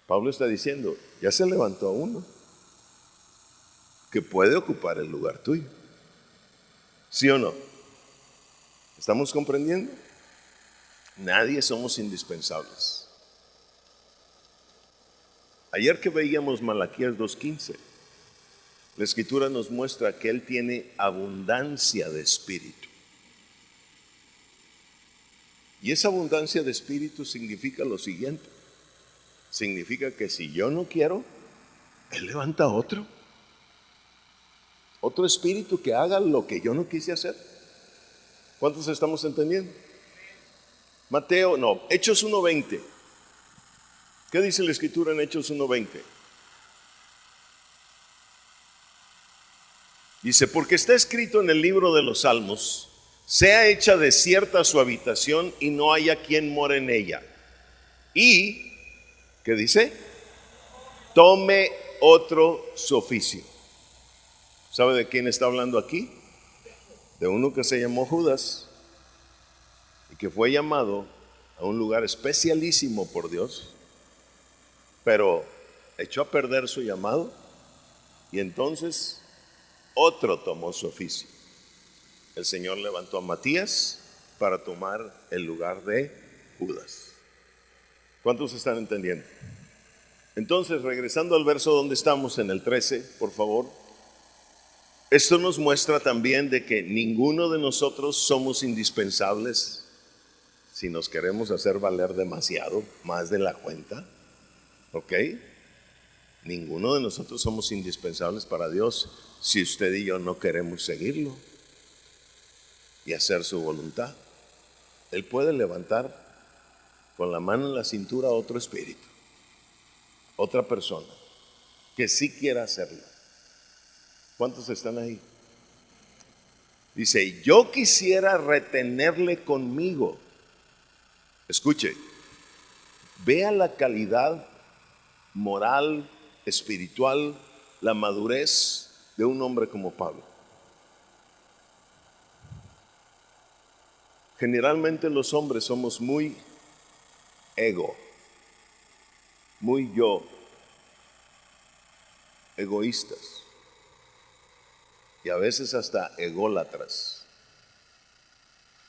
S2: Pablo está diciendo, ya se levantó uno que puede ocupar el lugar tuyo. ¿Sí o no? ¿Estamos comprendiendo? Nadie somos indispensables. Ayer que veíamos Malaquías 2:15, la escritura nos muestra que él tiene abundancia de espíritu. Y esa abundancia de espíritu significa lo siguiente. Significa que si yo no quiero, él levanta otro espíritu que haga lo que yo no quise hacer. ¿Cuántos estamos entendiendo? Hechos 1:20. ¿Qué dice la escritura en Hechos 1:20? Dice, porque está escrito en el libro de los Salmos, sea hecha desierta su habitación y no haya quien more en ella. Y, ¿qué dice? Tome otro su oficio. ¿Sabe de quién está hablando aquí? De uno que se llamó Judas y que fue llamado a un lugar especialísimo por Dios, pero echó a perder su llamado Y entonces otro tomó su oficio. El Señor levantó a Matías para tomar el lugar de Judas. ¿Cuántos están entendiendo? Entonces, regresando al verso donde estamos, en el 13, por favor. Esto nos muestra también de que ninguno de nosotros somos indispensables si nos queremos hacer valer demasiado, más de la cuenta. ¿Ok? Ninguno de nosotros somos indispensables para Dios si usted y yo no queremos seguirlo y hacer su voluntad. Él puede levantar con la mano en la cintura a otro espíritu, otra persona que sí quiera hacerlo. ¿Cuántos están ahí? Dice, yo quisiera retenerle conmigo. Escuche, vea la calidad moral, espiritual, la madurez de un hombre como Pablo. Generalmente los hombres somos muy ego, muy yo, egoístas y a veces hasta ególatras.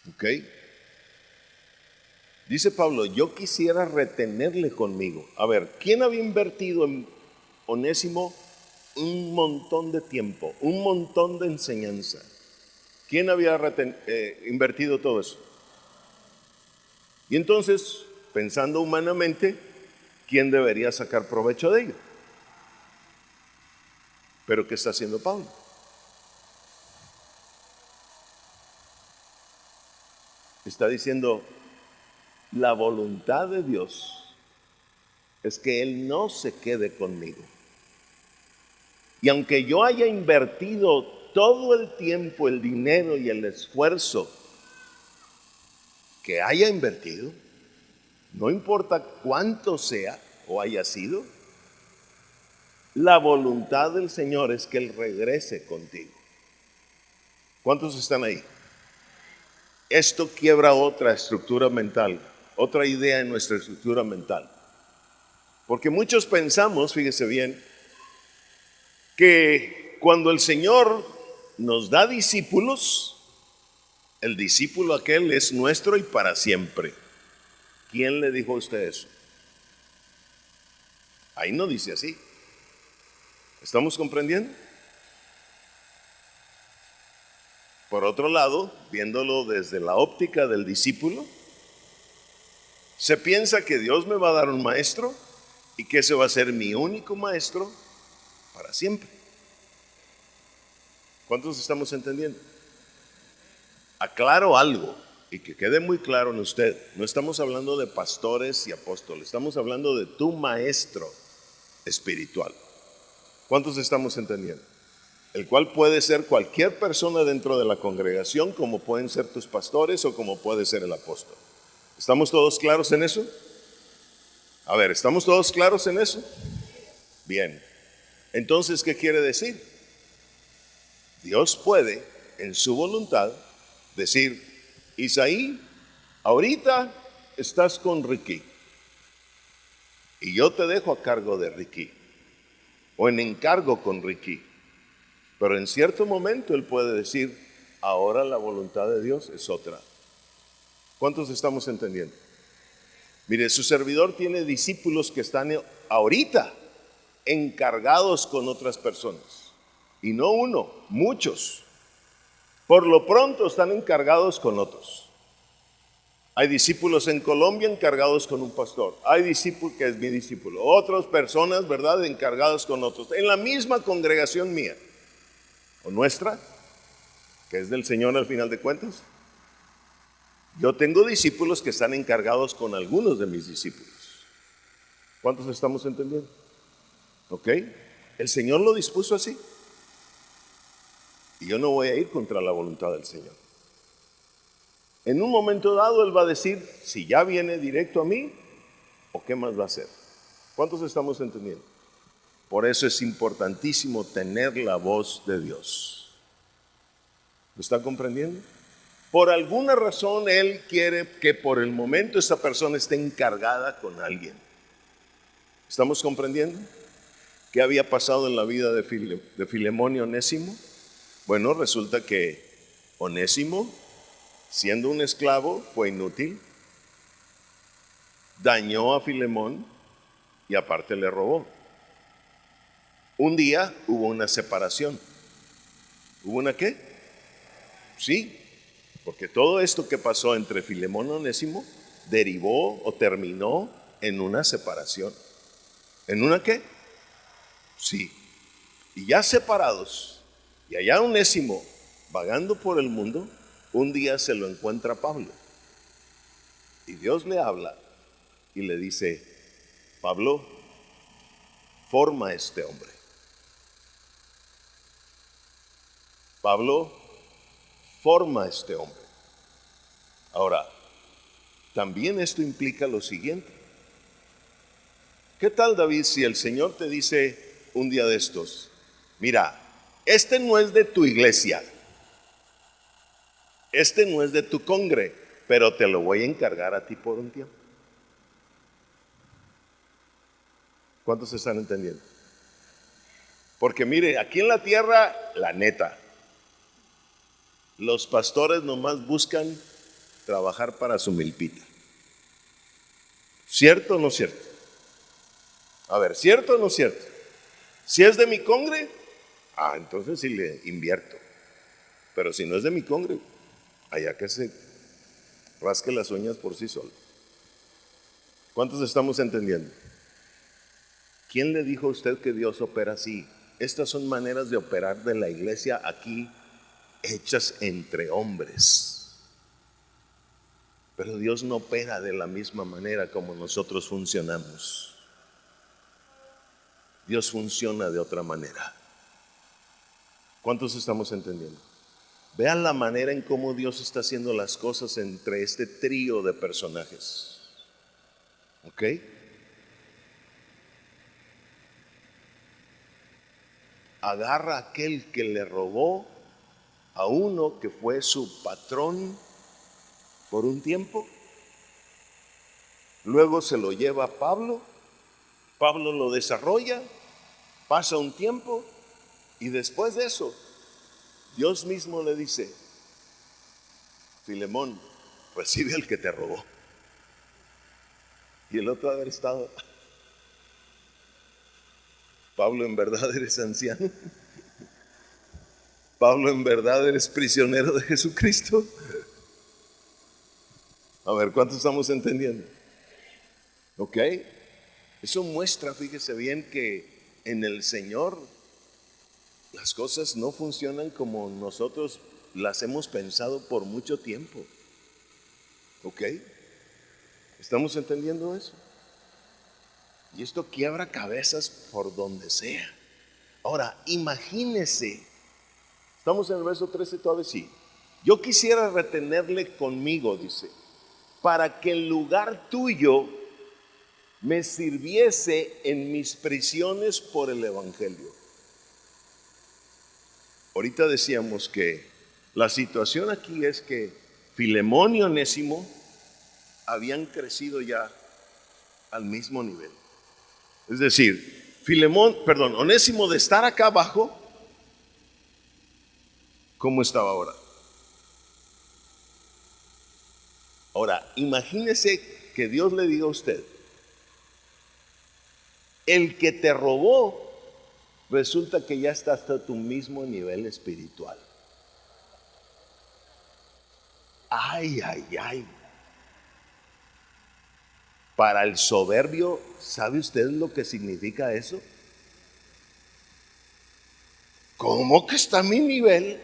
S2: ¿Ok? Dice Pablo, yo quisiera retenerle conmigo. A ver, ¿quién había invertido en Onésimo un montón de tiempo, un montón de enseñanza? ¿Quién había invertido todo eso? Y entonces, pensando humanamente, ¿quién debería sacar provecho de ello? Pero ¿qué está haciendo Pablo? Está diciendo, la voluntad de Dios es que Él no se quede conmigo. Y aunque yo haya invertido todo el tiempo, el dinero y el esfuerzo que haya invertido, no importa cuánto sea o haya sido, la voluntad del Señor es que Él regrese contigo. ¿Cuántos están ahí? Esto quiebra otra estructura mental, otra idea en nuestra estructura mental. Porque muchos pensamos, fíjese bien, que cuando el Señor nos da discípulos, el discípulo aquel es nuestro y para siempre. ¿Quién le dijo a usted eso? Ahí no dice así. ¿Estamos comprendiendo? Por otro lado, viéndolo desde la óptica del discípulo, se piensa que Dios me va a dar un maestro y que ese va a ser mi único maestro para siempre. ¿Cuántos estamos entendiendo? Aclaro algo y que quede muy claro en usted. No estamos hablando de pastores y apóstoles, estamos hablando de tu maestro espiritual. ¿Cuántos estamos entendiendo? El cual puede ser cualquier persona dentro de la congregación, como pueden ser tus pastores o como puede ser el apóstol. ¿Estamos todos claros en eso? A ver, ¿estamos todos claros en eso? Bien. Entonces, ¿qué quiere decir? Dios puede, en su voluntad, decir, Isaí, ahorita estás con Ricky y yo te dejo a cargo de Ricky o en encargo con Ricky. Pero en cierto momento Él puede decir, ahora la voluntad de Dios es otra. ¿Cuántos estamos entendiendo? Mire, su servidor tiene discípulos que están ahorita encargados con otras personas. Y no uno, muchos. Por lo pronto están encargados con otros. Hay discípulos en Colombia encargados con un pastor. Hay discípulos que es mi discípulo. Otras personas, ¿verdad?, encargados con otros. En la misma congregación mía o nuestra, que es del Señor al final de cuentas. Yo tengo discípulos que están encargados con algunos de mis discípulos. ¿Cuántos estamos entendiendo? ¿Ok? El Señor lo dispuso así. Y yo no voy a ir contra la voluntad del Señor. En un momento dado Él va a decir, si ya viene directo a mí, ¿o qué más va a hacer? ¿Cuántos estamos entendiendo? Por eso es importantísimo tener la voz de Dios. ¿Lo está comprendiendo? Por alguna razón Él quiere que por el momento esa persona esté encargada con alguien. ¿Estamos comprendiendo? ¿Qué había pasado en la vida de Filemón y Onésimo? Bueno, resulta que Onésimo, siendo un esclavo, fue inútil, dañó a Filemón y aparte le robó. Un día hubo una separación. ¿Hubo una qué? Sí, porque todo esto que pasó entre Filemón y Onésimo derivó o terminó en una separación. ¿En una qué? Sí. Y ya separados, y allá Onésimo vagando por el mundo, un día se lo encuentra Pablo. Y Dios le habla y le dice: Pablo, forma a este hombre. Pablo, forma a este hombre. Ahora, también esto implica lo siguiente. ¿Qué tal, David, si el Señor te dice un día de estos: mira, este no es de tu iglesia, este no es de tu congre, pero te lo voy a encargar a ti por un tiempo? ¿Cuántos se están entendiendo? Porque mire, aquí en la tierra, la neta, los pastores nomás buscan trabajar para su milpita. ¿Cierto o no cierto? A ver, ¿cierto o no cierto? Si es de mi congre, entonces sí le invierto. Pero si no es de mi congre, allá que se rasque las uñas por sí solo. ¿Cuántos estamos entendiendo? ¿Quién le dijo a usted que Dios opera así? Estas son maneras de operar de la iglesia aquí, hechas entre hombres. Pero Dios no opera de la misma manera como nosotros funcionamos. Dios funciona de otra manera. ¿Cuántos estamos entendiendo? Vean la manera en cómo Dios está haciendo las cosas entre este trío de personajes. ¿Ok? Agarra a aquel que le robó a uno que fue su patrón por un tiempo. Luego se lo lleva a Pablo. Pablo lo desarrolla. Pasa un tiempo. Y después de eso, Dios mismo le dice: Filemón, recibe al que te robó. Y el otro haber estado: Pablo, ¿en verdad eres anciano? Pablo, ¿en verdad eres prisionero de Jesucristo? A ver, ¿cuántos estamos entendiendo? ¿Ok? Eso muestra, fíjese bien, que en el Señor las cosas no funcionan como nosotros las hemos pensado por mucho tiempo. ¿Ok? ¿Estamos entendiendo eso? Y esto quiebra cabezas por donde sea. Ahora, imagínese, estamos en el verso 13 todavía, sí. Yo quisiera retenerle conmigo, dice, para que en lugar tuyo me sirviese en mis prisiones por el evangelio. Ahorita decíamos que la situación aquí es que Filemón y Onésimo habían crecido ya al mismo nivel. Es decir, Onésimo, de estar acá abajo, ¿cómo estaba ahora? Ahora, imagínese que Dios le diga a usted: el que te robó, resulta que ya está hasta tu mismo nivel espiritual. Ay, ay, ay. Para el soberbio, ¿sabe usted lo que significa eso? ¿Cómo que está a mi nivel?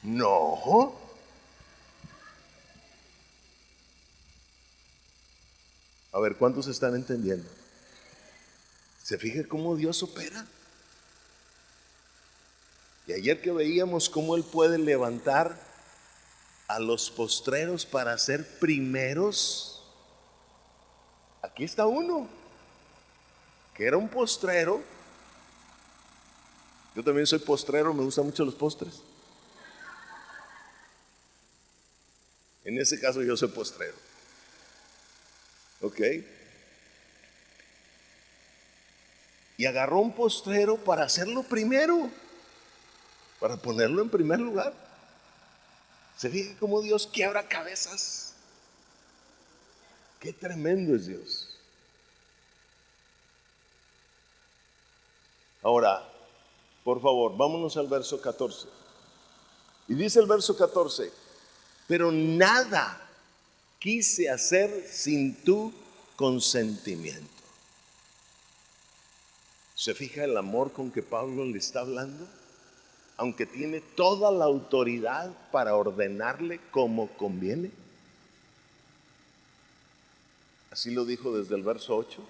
S2: No. A ver, ¿cuántos están entendiendo? ¿Se fija cómo Dios opera? Y ayer que veíamos cómo Él puede levantar a los postreros para ser primeros, aquí está uno que era un postrero. Yo también soy postrero, me gustan mucho los postres. En ese caso yo soy postrero. ¿Ok? Y agarró un postrero para hacerlo primero, para ponerlo en primer lugar. ¿Se fija cómo Dios quiebra cabezas? Qué tremendo es Dios. Ahora, por favor, vámonos al verso 14. Y dice el verso 14, pero nada quise hacer sin tu consentimiento. ¿Se fija el amor con que Pablo le está hablando? Aunque tiene toda la autoridad para ordenarle como conviene. Así lo dijo desde el verso 8.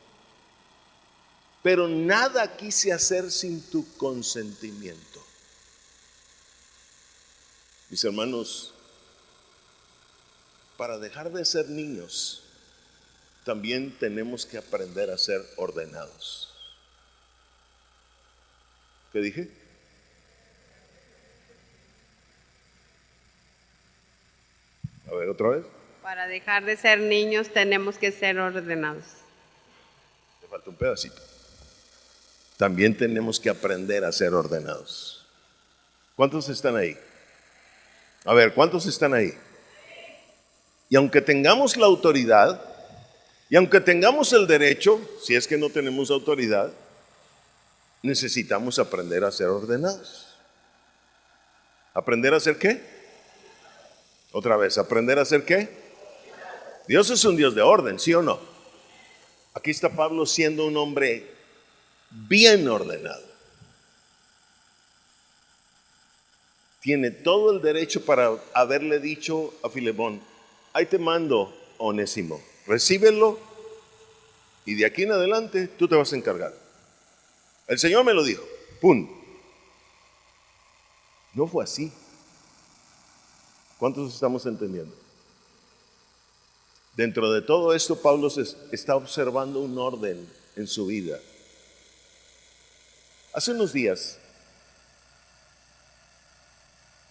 S2: Pero nada quise hacer sin tu consentimiento. Mis hermanos, para dejar de ser niños, también tenemos que aprender a ser ordenados. ¿Qué dije? A ver, otra vez.
S3: Para dejar de ser niños tenemos que ser ordenados.
S2: Me falta un pedacito. También tenemos que aprender a ser ordenados. ¿Cuántos están ahí? A ver, ¿cuántos están ahí? Y aunque tengamos la autoridad, y aunque tengamos el derecho, si es que no tenemos autoridad, necesitamos aprender a ser ordenados. ¿Aprender a hacer qué? Otra vez, ¿aprender a hacer qué? Dios es un Dios de orden, ¿sí o no? Aquí está Pablo siendo un hombre bien ordenado. Tiene todo el derecho para haberle dicho a Filemón, ahí te mando, Onésimo, recíbelo y de aquí en adelante tú te vas a encargar. El Señor me lo dijo, ¡pum! No fue así. ¿Cuántos estamos entendiendo? Dentro de todo esto, Pablo está observando un orden en su vida. Hace unos días,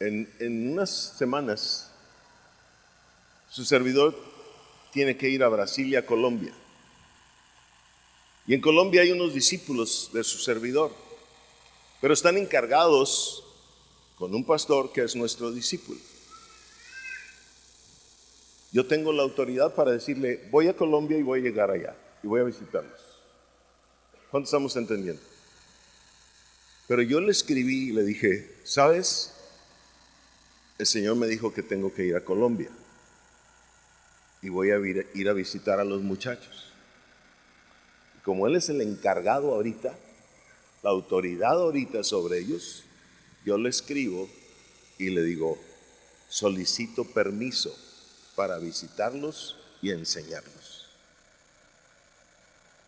S2: en unas semanas, su servidor tiene que ir a Brasil y a Colombia. Y en Colombia hay unos discípulos de su servidor, pero están encargados con un pastor que es nuestro discípulo. Yo tengo la autoridad para decirle, voy a Colombia y voy a llegar allá y voy a visitarlos. ¿Cuántos estamos entendiendo? Pero yo le escribí y le dije, ¿sabes? El Señor me dijo que tengo que ir a Colombia y voy a ir a visitar a los muchachos. Y como Él es el encargado ahorita, la autoridad ahorita sobre ellos, yo le escribo y le digo, solicito permiso para visitarlos y enseñarlos.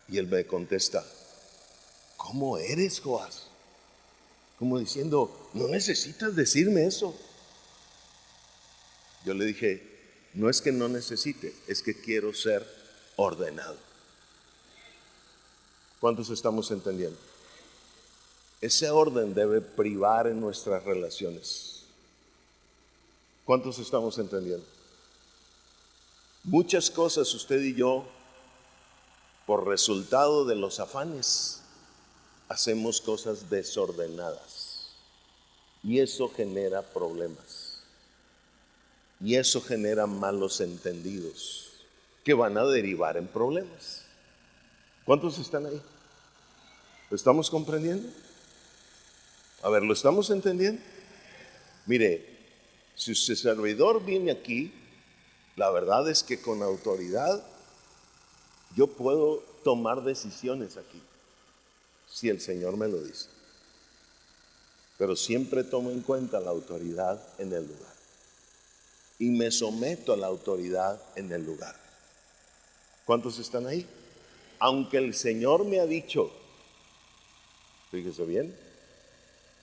S2: Y él me contesta, ¿cómo eres, Joás? Como diciendo, no necesitas decirme eso. Yo le dije, no es que no necesite, es que quiero ser ordenado. ¿Cuántos estamos entendiendo? Ese orden debe privar en nuestras relaciones. ¿Cuántos estamos entendiendo? Muchas cosas usted y yo, por resultado de los afanes, hacemos cosas desordenadas. Y eso genera problemas. Y eso genera malos entendidos que van a derivar en problemas. ¿Cuántos están ahí? ¿Lo estamos comprendiendo? A ver, ¿lo estamos entendiendo? Mire, si su servidor viene aquí, la verdad es que con autoridad yo puedo tomar decisiones aquí, si el Señor me lo dice. Pero siempre tomo en cuenta la autoridad en el lugar. Y me someto a la autoridad en el lugar. ¿Cuántos están ahí? Aunque el Señor me ha dicho, fíjese bien,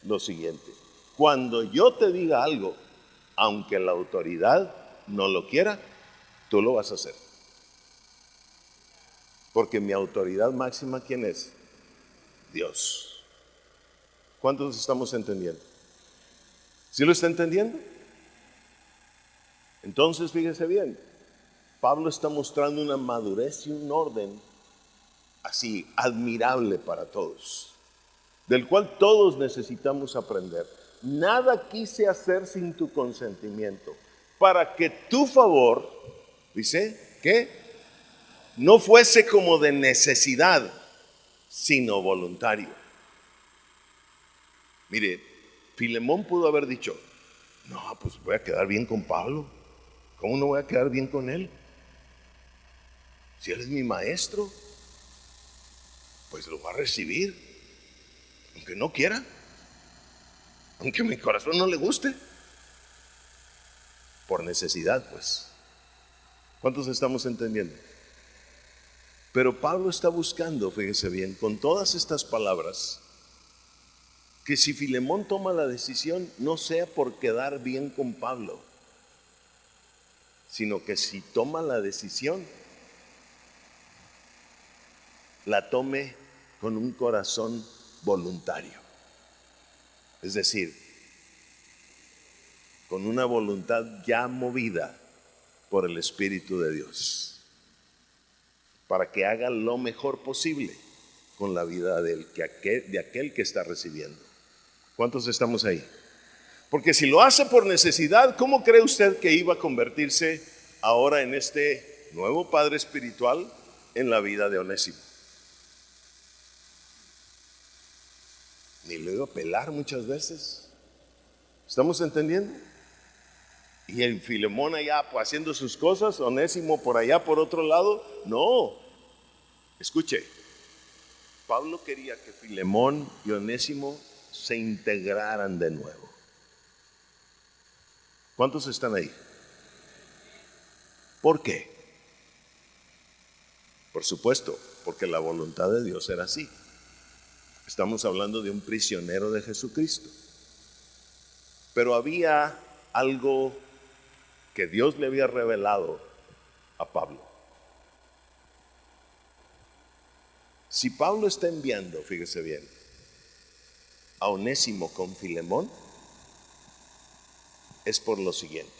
S2: lo siguiente. Cuando yo te diga algo, aunque la autoridad no lo quiera, tú lo vas a hacer. Porque mi autoridad máxima, ¿quién es? Dios. ¿Cuántos estamos entendiendo? ¿Sí lo está entendiendo? Entonces, fíjese bien, Pablo está mostrando una madurez y un orden así admirable para todos, del cual todos necesitamos aprender. Nada quise hacer sin tu consentimiento, para que tu favor, dice, que no fuese como de necesidad, sino voluntario. Mire, Filemón pudo haber dicho, no, pues voy a quedar bien con Pablo. ¿Cómo no voy a quedar bien con él? Si él es mi maestro, pues lo va a recibir, aunque no quiera, aunque mi corazón no le guste, por necesidad, pues. ¿Cuántos estamos entendiendo? Pero Pablo está buscando, fíjese bien, con todas estas palabras, que si Filemón toma la decisión, no sea por quedar bien con Pablo, sino que si toma la decisión, la tome con un corazón voluntario. Es decir, con una voluntad ya movida por el Espíritu de Dios, para que haga lo mejor posible con la vida de aquel que está recibiendo. ¿Cuántos estamos ahí? Porque si lo hace por necesidad, ¿cómo cree usted que iba a convertirse ahora en este nuevo padre espiritual en la vida de Onésimo? Ni lo iba a pelar muchas veces. ¿Estamos entendiendo? Y el Filemón allá pues, haciendo sus cosas, Onésimo por allá por otro lado. No, escuche, Pablo quería que Filemón y Onésimo se integraran de nuevo. ¿Cuántos están ahí? ¿Por qué? Por supuesto, porque la voluntad de Dios era así. Estamos hablando de un prisionero de Jesucristo. Pero había algo que Dios le había revelado a Pablo. Si Pablo está enviando, fíjese bien, a Onésimo con Filemón, es por lo siguiente.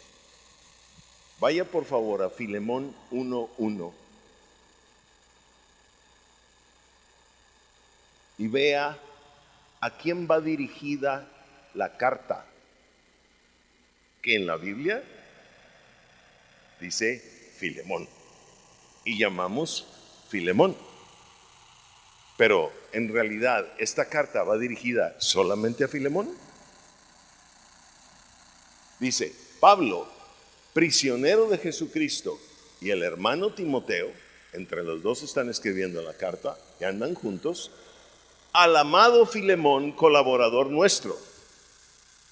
S2: Vaya por favor a Filemón 1:1 y vea a quién va dirigida la carta, que en la Biblia dice Filemón y llamamos Filemón. Pero en realidad, ¿esta carta va dirigida solamente a Filemón? Dice, Pablo, prisionero de Jesucristo, y el hermano Timoteo, entre los dos están escribiendo la carta, y andan juntos, al amado Filemón, colaborador nuestro.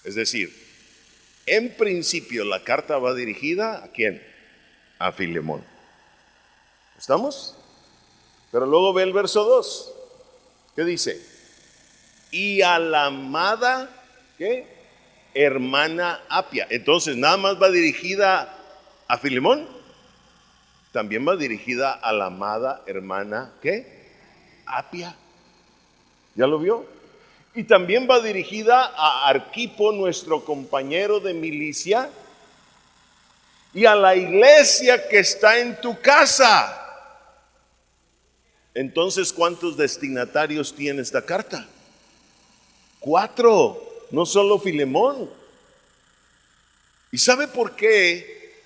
S2: Es decir, en principio la carta va dirigida ¿a quién? A Filemón. ¿Estamos? Pero luego ve el verso 2. ¿Qué dice? Y a la amada, ¿qué? Hermana Apia. Entonces, ¿nada más va dirigida a Filemón? También va dirigida a la amada hermana, ¿qué? Apia. ¿Ya lo vio? Y también va dirigida a Arquipo, nuestro compañero de milicia, y a la iglesia que está en tu casa. Entonces, ¿cuántos destinatarios tiene esta carta? 4, no solo Filemón. ¿Y sabe por qué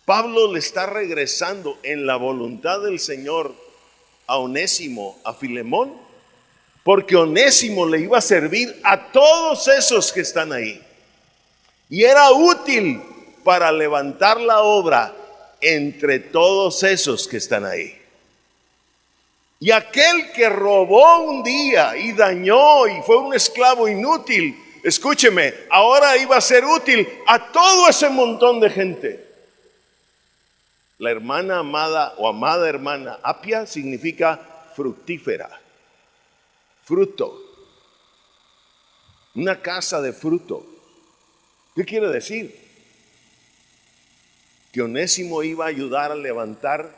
S2: Pablo le está regresando en la voluntad del Señor a Onésimo, a Filemón? Porque Onésimo le iba a servir a todos esos que están ahí. Y era útil para levantar la obra entre todos esos que están ahí. Y aquel que robó un día y dañó y fue un esclavo inútil, escúcheme, ahora iba a ser útil a todo ese montón de gente. La hermana amada o amada hermana Apia significa fructífera, fruto, una casa de fruto. ¿Qué quiere decir? Que Onésimo iba a ayudar a levantar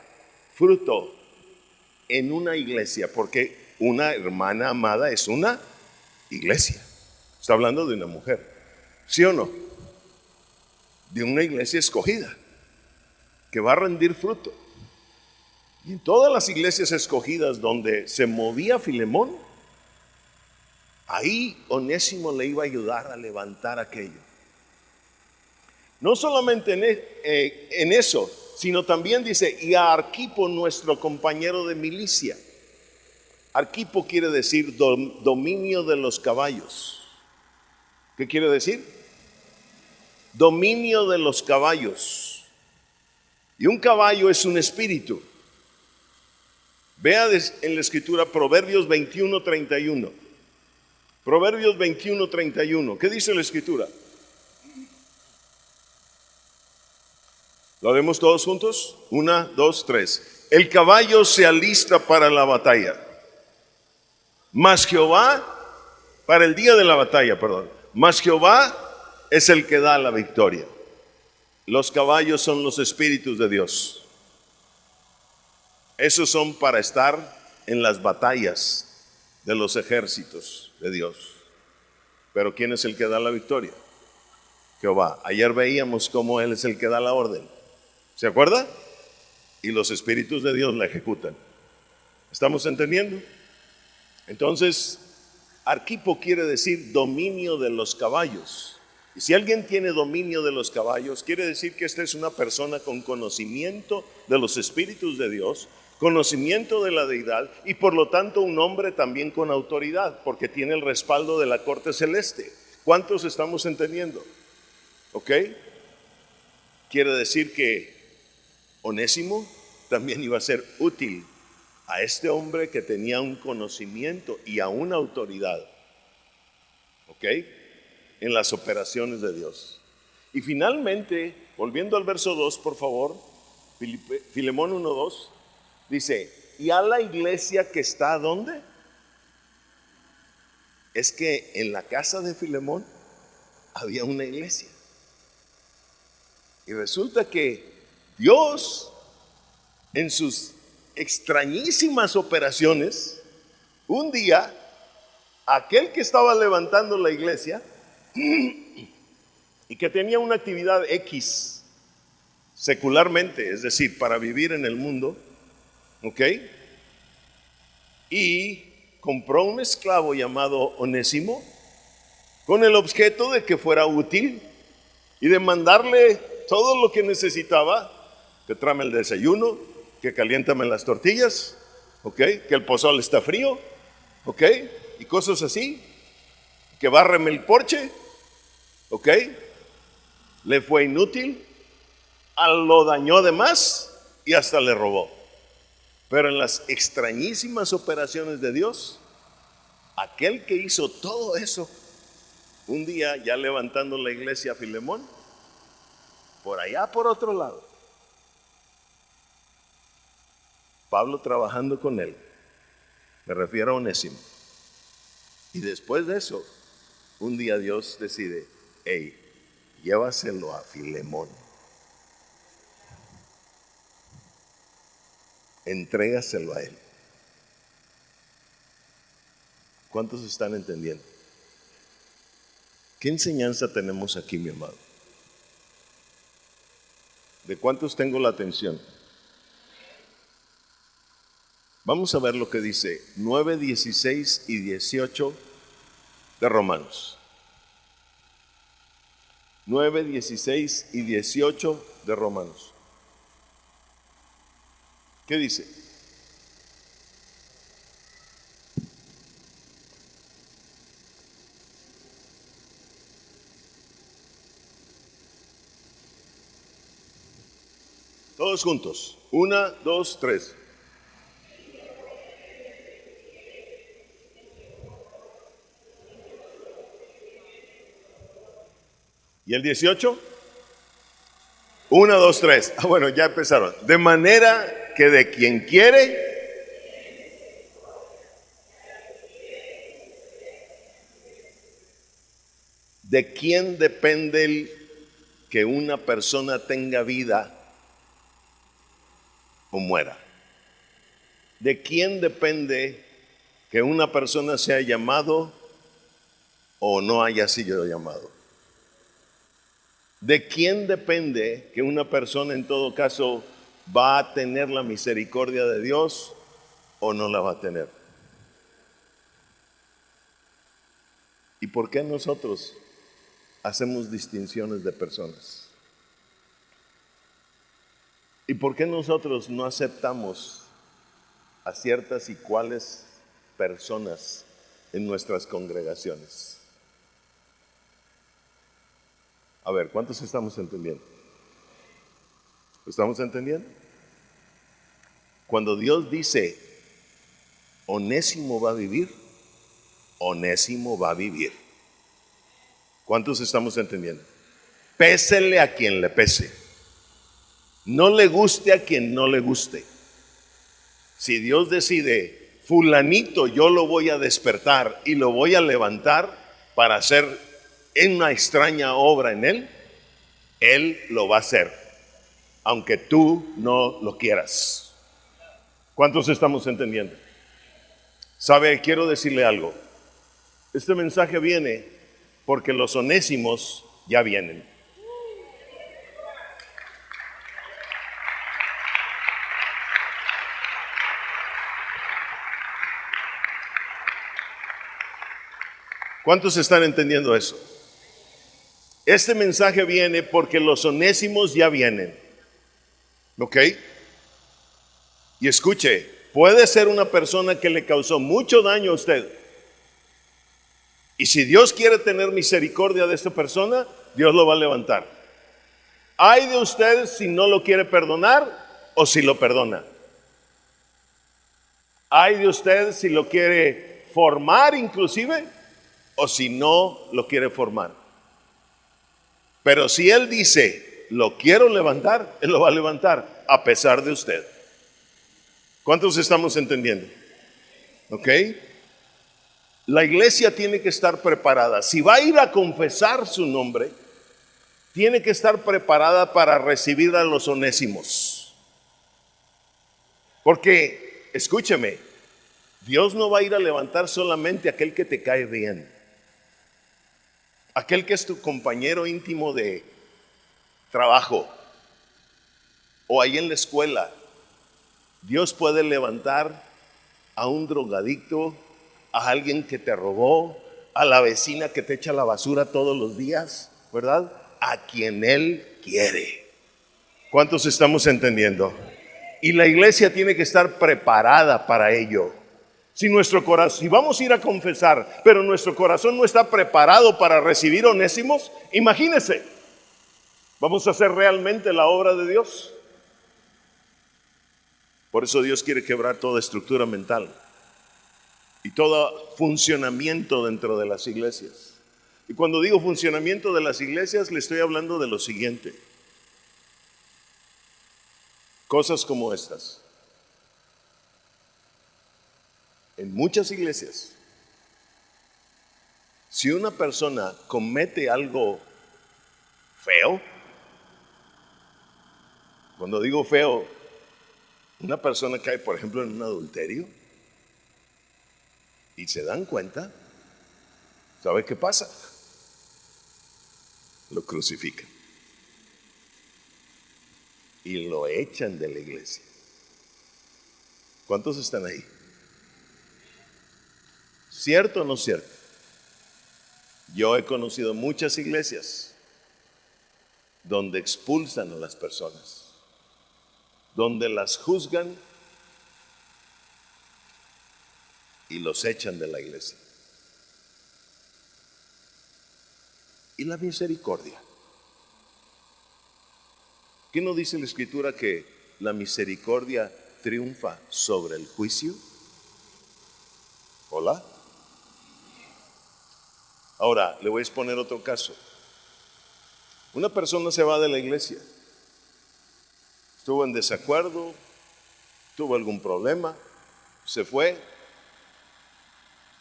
S2: fruto en una iglesia, porque una hermana amada es una iglesia. Está hablando de una mujer, ¿sí o no? De una iglesia escogida que va a rendir fruto. Y en todas las iglesias escogidas donde se movía Filemón, ahí Onésimo le iba a ayudar a levantar aquello. No solamente en eso, sino también dice, y a Arquipo, nuestro compañero de milicia. Arquipo quiere decir dominio de los caballos. ¿Qué quiere decir? Dominio de los caballos. Y un caballo es un espíritu. Vea en la escritura Proverbios 21:31. Proverbios 21:31. ¿Qué dice la escritura? ¿Lo haremos todos juntos? 1, 2, 3. El caballo se alista para la batalla, mas Jehová, para el día de la batalla, perdón, mas Jehová es el que da la victoria. Los caballos son los espíritus de Dios. Esos son para estar en las batallas de los ejércitos de Dios. Pero ¿quién es el que da la victoria? Jehová. Ayer veíamos cómo Él es el que da la orden. ¿Se acuerda? Y los espíritus de Dios la ejecutan. ¿Estamos entendiendo? Entonces, Arquipo quiere decir dominio de los caballos. Y si alguien tiene dominio de los caballos, quiere decir que esta es una persona con conocimiento de los espíritus de Dios, conocimiento de la deidad y por lo tanto un hombre también con autoridad, porque tiene el respaldo de la corte celeste. ¿Cuántos estamos entendiendo? ¿Ok? Quiere decir que Onésimo también iba a ser útil a este hombre que tenía un conocimiento y a una autoridad, ¿ok?, en las operaciones de Dios. Y finalmente, volviendo al verso 2, por favor, Filemón 1:2, dice, ¿y a la iglesia que está dónde? Es que en la casa de Filemón había una iglesia. Y resulta que Dios, en sus extrañísimas operaciones, un día, aquel que estaba levantando la iglesia y que tenía una actividad X secularmente, es decir, para vivir en el mundo, ¿ok?, y compró un esclavo llamado Onésimo con el objeto de que fuera útil y de mandarle todo lo que necesitaba, que tráeme el desayuno, que caliéntame las tortillas, ¿ok?, que el pozole está frío, ¿ok?, y cosas así, que bárreme el porche, ¿ok? Le fue inútil, lo dañó de más y hasta le robó. Pero en las extrañísimas operaciones de Dios, aquel que hizo todo eso, un día ya levantando la iglesia a Filemón, por allá por otro lado, Pablo trabajando con él, me refiero a Onésimo. Y después de eso, un día Dios decide, hey, llévaselo a Filemón, entrégaselo a él. ¿Cuántos están entendiendo? ¿Qué enseñanza tenemos aquí, mi amado? ¿De cuántos tengo la atención? Vamos a ver lo que dice 9, 16 y 18 de Romanos. 9, 16 y 18 de Romanos. ¿Qué dice? Todos juntos. 1, 2, 3. ¿Y el 18? 1, 2, 3. Ah, bueno, ya empezaron. De manera que de quien quiere, ¿de quién depende que una persona tenga vida o muera? ¿De quién depende que una persona sea llamado o no haya sido llamado? ¿De quién depende que una persona en todo caso ¿Va a tener la misericordia de Dios o no la va a tener? ¿Y por qué nosotros hacemos distinciones de personas? ¿Y por qué nosotros no aceptamos a ciertas y cuales personas en nuestras congregaciones? A ver, ¿cuántos estamos entendiendo? ¿Estamos entendiendo? Cuando Dios dice, Onésimo va a vivir, Onésimo va a vivir. ¿Cuántos estamos entendiendo? Pésele a quien le pese. No le guste a quien no le guste. Si Dios decide, fulanito yo lo voy a despertar y lo voy a levantar para hacer una extraña obra en él lo va a hacer, aunque tú no lo quieras. ¿Cuántos estamos entendiendo? Sabe, quiero decirle algo. Este mensaje viene porque los onésimos ya vienen. ¿Cuántos están entendiendo eso? Este mensaje viene porque los onésimos ya vienen. ¿Ok? Y escuche, puede ser una persona que le causó mucho daño a usted. Y si Dios quiere tener misericordia de esta persona, Dios lo va a levantar. Hay de usted si no lo quiere perdonar o si lo perdona. Hay de usted si lo quiere formar inclusive o si no lo quiere formar. Pero si Él dice, lo quiero levantar, Él lo va a levantar a pesar de usted. ¿Cuántos estamos entendiendo? ¿Ok? La iglesia tiene que estar preparada. Si va a ir a confesar su nombre, tiene que estar preparada para recibir a los onésimos. Porque, escúcheme, Dios no va a ir a levantar solamente a aquel que te cae bien. Aquel que es tu compañero íntimo de trabajo o ahí en la escuela. Dios puede levantar a un drogadicto, a alguien que te robó, a la vecina que te echa la basura todos los días, ¿verdad? A quien Él quiere. ¿Cuántos estamos entendiendo? Y la iglesia tiene que estar preparada para ello. Si vamos a ir a confesar, pero nuestro corazón no está preparado para recibir onésimos, imagínese, ¿vamos a hacer realmente la obra de Dios? Por eso Dios quiere quebrar toda estructura mental y todo funcionamiento dentro de las iglesias. Y cuando digo funcionamiento de las iglesias, le estoy hablando de lo siguiente. Cosas como estas. En muchas iglesias, si una persona comete algo feo, cuando digo feo, una persona cae, por ejemplo, en un adulterio y se dan cuenta, ¿sabe qué pasa? Lo crucifican y lo echan de la iglesia. ¿Cuántos están ahí? ¿Cierto o no cierto? Yo he conocido muchas iglesias donde expulsan a las personas, donde las juzgan y los echan de la iglesia. ¿Y la misericordia? ¿Qué no dice la Escritura que la misericordia triunfa sobre el juicio? ¿Hola? Ahora, le voy a exponer otro caso. Una persona se va de la iglesia. Estuvo en desacuerdo, tuvo algún problema, se fue.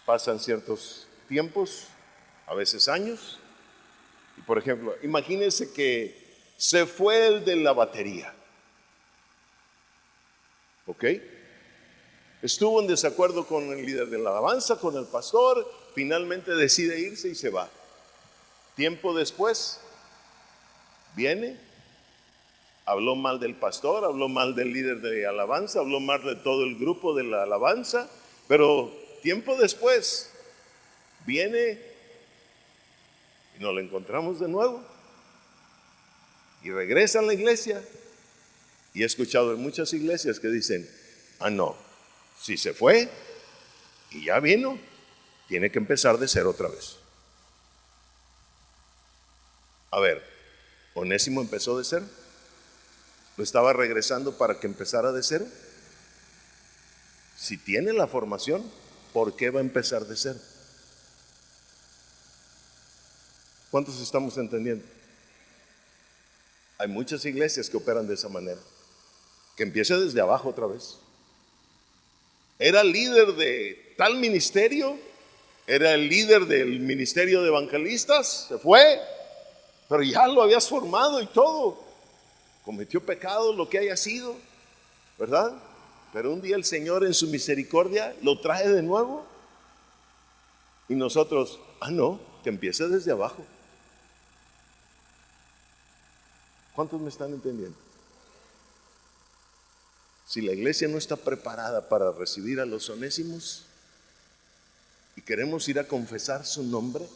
S2: Pasan ciertos tiempos, a veces años. Y por ejemplo, imagínense que se fue el de la batería. ¿Ok? Estuvo en desacuerdo con el líder de la alabanza, con el pastor, finalmente decide irse y se va. Tiempo después, viene Habló mal del pastor, habló mal del líder de alabanza, habló mal de todo el grupo de la alabanza, pero tiempo después viene y nos lo encontramos de nuevo y regresa a la iglesia. Y he escuchado en muchas iglesias que dicen, no, si se fue y ya vino, tiene que empezar de cero otra vez. A ver, ¿Onésimo empezó de cero? ¿Lo estaba regresando para que empezara de cero? Si tiene la formación, ¿por qué va a empezar de cero? ¿Cuántos estamos entendiendo? Hay muchas iglesias que operan de esa manera. Que empiece desde abajo otra vez. Era líder de tal ministerio, era el líder del ministerio de evangelistas, se fue, pero ya lo habías formado y todo. Cometió pecado, lo que haya sido, ¿verdad? Pero un día el Señor en su misericordia lo trae de nuevo. Y nosotros, no, que empiece desde abajo. ¿Cuántos me están entendiendo? Si la iglesia no está preparada para recibir a los onésimos y queremos ir a confesar su nombre,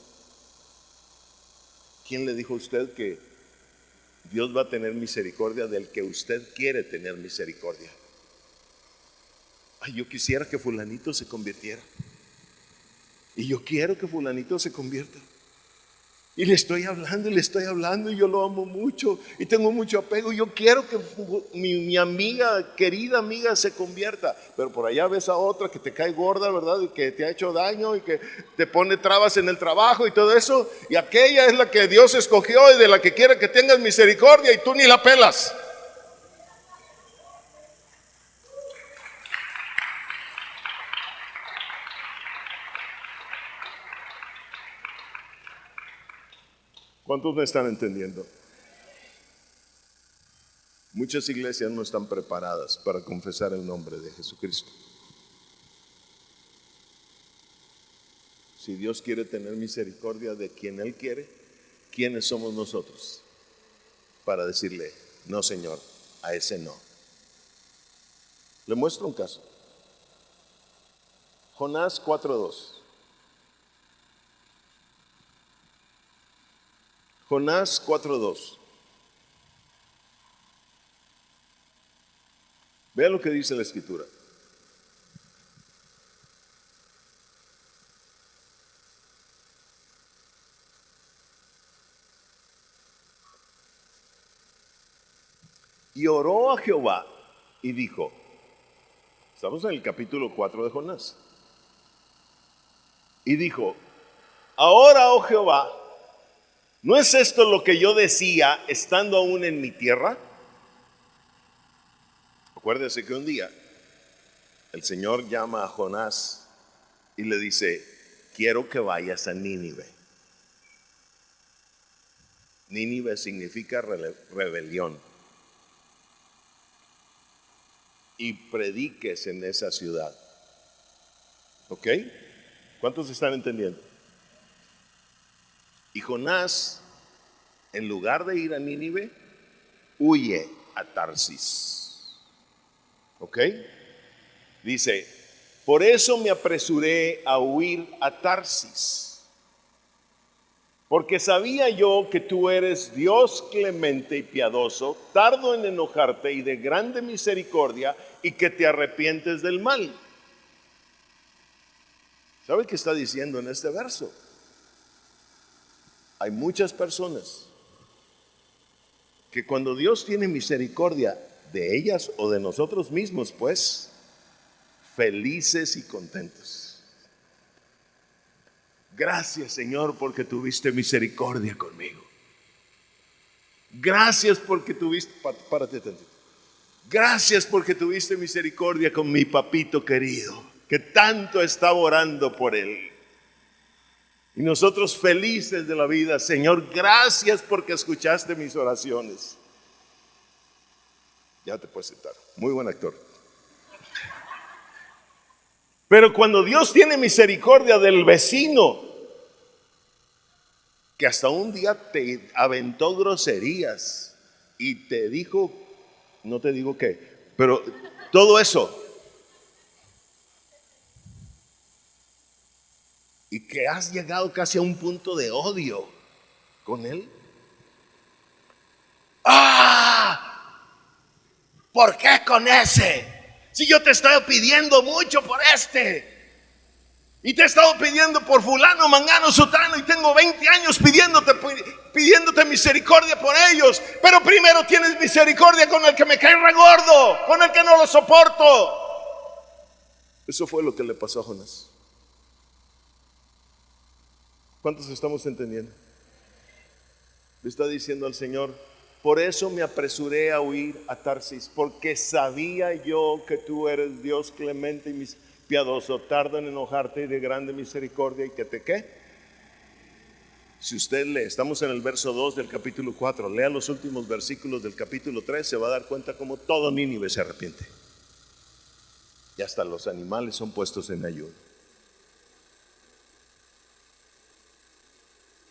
S2: ¿quién le dijo a usted que Dios va a tener misericordia del que usted quiere tener misericordia? Yo quisiera que fulanito se convirtiera. Y yo quiero que fulanito se convierta. Y le estoy hablando y yo lo amo mucho y tengo mucho apego. Yo quiero que mi amiga, querida amiga, se convierta. Pero por allá ves a otra que te cae gorda, ¿verdad? Y que te ha hecho daño y que te pone trabas en el trabajo y todo eso. Y aquella es la que Dios escogió y de la que quiere que tengas misericordia y tú ni la pelas. ¿Cuántos me están entendiendo? Muchas iglesias no están preparadas para confesar el nombre de Jesucristo. Si Dios quiere tener misericordia de quien Él quiere, ¿quiénes somos nosotros para decirle, no Señor, a ese no? Le muestro un caso. Jonás 4:2. Jonás 4:2. Vea lo que dice la escritura. Y oró a Jehová y dijo, estamos en el capítulo 4 de Jonás. Y dijo, ahora, oh Jehová, ¿no es esto lo que yo decía estando aún en mi tierra? Acuérdese que un día el Señor llama a Jonás y le dice, quiero que vayas a Nínive. Nínive significa rebelión. Y prediques en esa ciudad. ¿Ok? ¿Cuántos están entendiendo? Y Jonás, en lugar de ir a Nínive, huye a Tarsis. ¿Ok? Dice, por eso me apresuré a huir a Tarsis, porque sabía yo que tú eres Dios clemente y piadoso, tardo en enojarte y de grande misericordia, y que te arrepientes del mal. ¿Sabe qué está diciendo en este verso? Hay muchas personas que cuando Dios tiene misericordia de ellas o de nosotros mismos, pues, felices y contentos. Gracias, Señor, porque tuviste misericordia conmigo. Gracias porque tuviste, párate tantito. Gracias porque tuviste misericordia con mi papito querido, que tanto estaba orando por él. Y nosotros felices de la vida, Señor, gracias porque escuchaste mis oraciones. Ya te puedes sentar. Muy buen actor. Pero cuando Dios tiene misericordia del vecino, que hasta un día te aventó groserías, y te dijo, no te digo qué, pero todo eso, y que has llegado casi a un punto de odio con él. ¡Ah! ¿Por qué con ese? Si yo te estaba pidiendo mucho por este. Y te he estado pidiendo por fulano, mangano, sutano, y tengo 20 años pidiéndote misericordia por ellos. Pero primero tienes misericordia con el que me cae re gordo, con el que no lo soporto. Eso fue lo que le pasó a Jonás. ¿Cuántos estamos entendiendo? Le está diciendo al Señor: por eso me apresuré a huir a Tarsis, porque sabía yo que tú eres Dios clemente y piadoso, tardo en enojarte y de grande misericordia, y que te ¿qué? Si usted lee, estamos en el verso 2 del capítulo 4, lea los últimos versículos del capítulo 3, se va a dar cuenta cómo todo Nínive se arrepiente. Y hasta los animales son puestos en ayuno.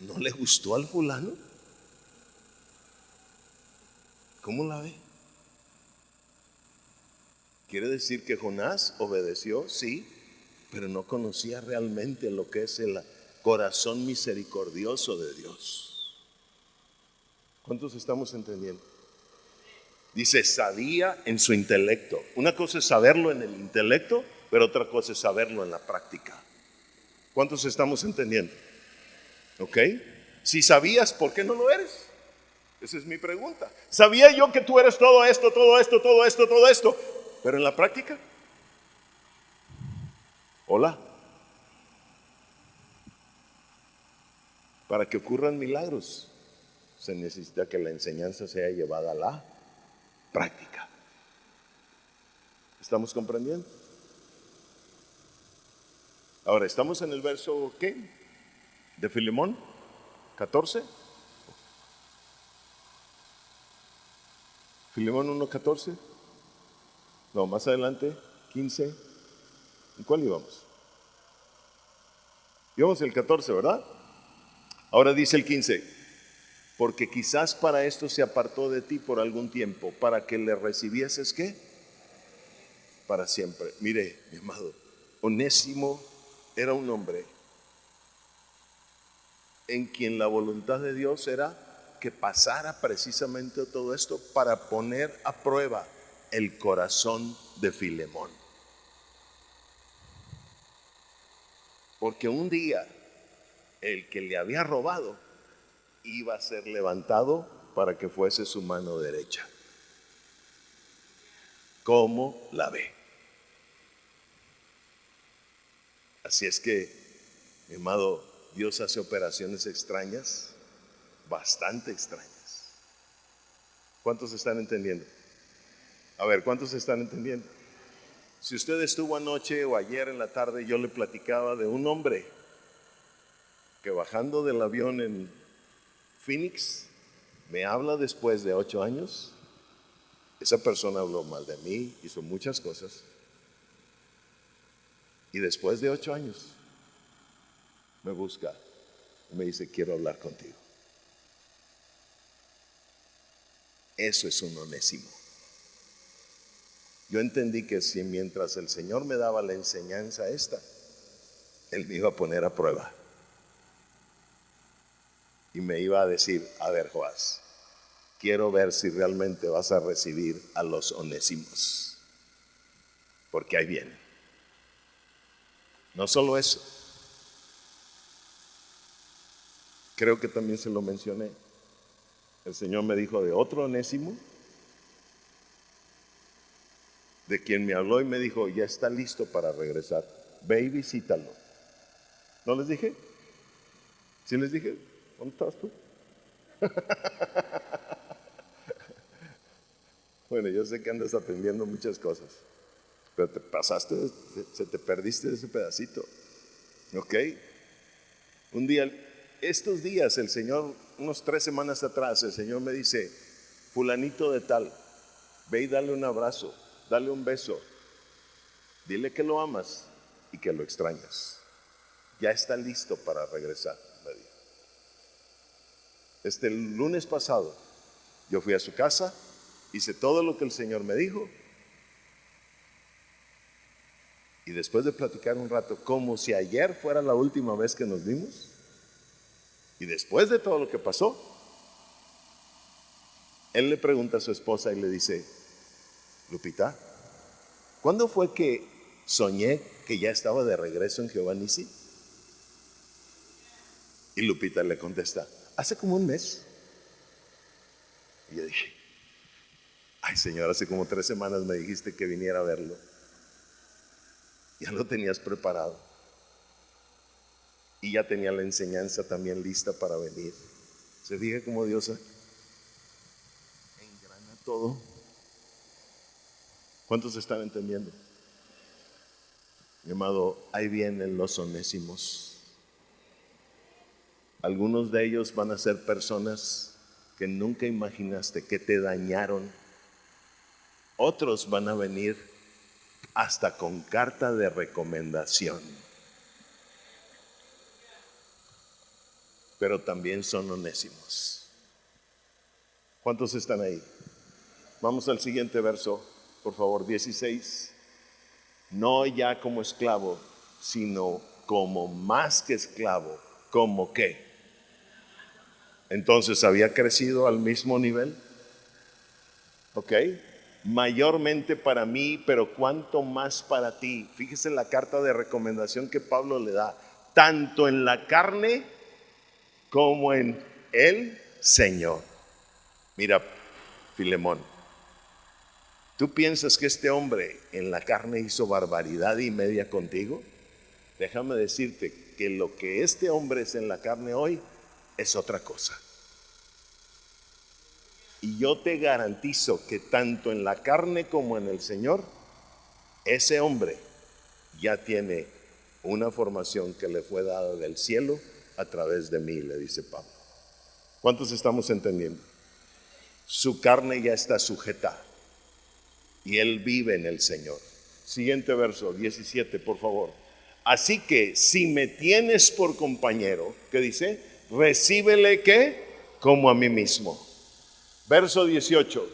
S2: ¿No le gustó al fulano? ¿Cómo la ve? Quiere decir que Jonás obedeció, sí, pero no conocía realmente lo que es el corazón misericordioso de Dios. ¿Cuántos estamos entendiendo? Dice, sabía en su intelecto. Una cosa es saberlo en el intelecto, pero otra cosa es saberlo en la práctica. ¿Cuántos estamos entendiendo? ¿Ok? Si sabías, ¿por qué no lo eres? Esa es mi pregunta. Sabía yo que tú eres todo esto, todo esto, todo esto, todo esto, pero en la práctica, hola. Para que ocurran milagros, se necesita que la enseñanza sea llevada a la práctica. ¿Estamos comprendiendo? Ahora, estamos en el verso, ¿qué? De Filemón, 14. Filemón 1:14. No, más adelante, 15. ¿En cuál íbamos? Íbamos el 14, ¿verdad? Ahora dice el 15, porque quizás para esto se apartó de ti por algún tiempo, para que le recibieses, ¿qué? Para siempre. Mire, mi amado, Onésimo era un hombre en quien la voluntad de Dios era que pasara precisamente todo esto para poner a prueba el corazón de Filemón. Porque un día el que le había robado iba a ser levantado para que fuese su mano derecha. ¿Cómo la ve? Así es que, mi amado, Dios hace operaciones extrañas, bastante extrañas. ¿Cuántos están entendiendo? A ver, ¿cuántos están entendiendo? Si usted estuvo anoche o ayer en la tarde, yo le platicaba de un hombre que bajando del avión en Phoenix, me habla después de 8 años. Esa persona habló mal de mí, hizo muchas cosas. Y después de 8 años, me busca y me dice, quiero hablar contigo. Eso es un Onésimo. Yo entendí que si mientras el Señor me daba la enseñanza esta, Él me iba a poner a prueba. Y me iba a decir, a ver, Joás, quiero ver si realmente vas a recibir a los Onésimos. Porque ahí vienen. No solo eso. Creo que también se lo mencioné. El Señor me dijo de otro Onésimo, de quien me habló y me dijo, ya está listo para regresar. Ve y visítalo. ¿No les dije? ¿Sí les dije? ¿Dónde estabas tú? Bueno, yo sé que andas atendiendo muchas cosas, pero te pasaste, se te perdiste ese pedacito. ¿Ok? Un día, estos días, el Señor, unos 3 semanas atrás, el Señor me dice, fulanito de tal, ve y dale un abrazo, dale un beso, dile que lo amas y que lo extrañas. Ya está listo para regresar, me dijo. El lunes pasado Yo fui a su casa, hice todo lo que el Señor me dijo. Y después de platicar un rato, como si ayer fuera la última vez que nos vimos, y después de todo lo que pasó, él le pregunta a su esposa y le dice: Lupita, ¿cuándo fue que soñé que ya estaba de regreso en Jehová Nissi? Y Lupita le contesta: hace como un mes. Y yo dije: ay, Señor, hace como 3 semanas me dijiste que viniera a verlo. Ya lo tenías preparado. Y ya tenía la enseñanza también lista para venir. ¿Se fija cómo Dios engrana todo? ¿Cuántos están entendiendo? Mi amado, ahí vienen los onésimos. Algunos de ellos van a ser personas que nunca imaginaste, que te dañaron. Otros van a venir hasta con carta de recomendación. Pero también son onésimos. ¿Cuántos están ahí? Vamos al siguiente verso, por favor, 16. No ya como esclavo, sino como más que esclavo. ¿Cómo qué? Entonces, ¿había crecido al mismo nivel? ¿Ok? Mayormente para mí, pero cuánto más para ti. Fíjese la carta de recomendación que Pablo le da, tanto en la carne como en el Señor. Mira, Filemón, ¿tú piensas que este hombre en la carne hizo barbaridad y media contigo? Déjame decirte que lo que este hombre es en la carne hoy es otra cosa. Y yo te garantizo que tanto en la carne como en el Señor, ese hombre ya tiene una formación que le fue dada del cielo a través de mí, le dice Pablo. ¿Cuántos estamos entendiendo? Su carne ya está sujeta y él vive en el Señor. Siguiente verso, 17, por favor. Así que si me tienes por compañero, ¿qué dice? Recíbele, ¿qué? Como a mí mismo. Verso 18.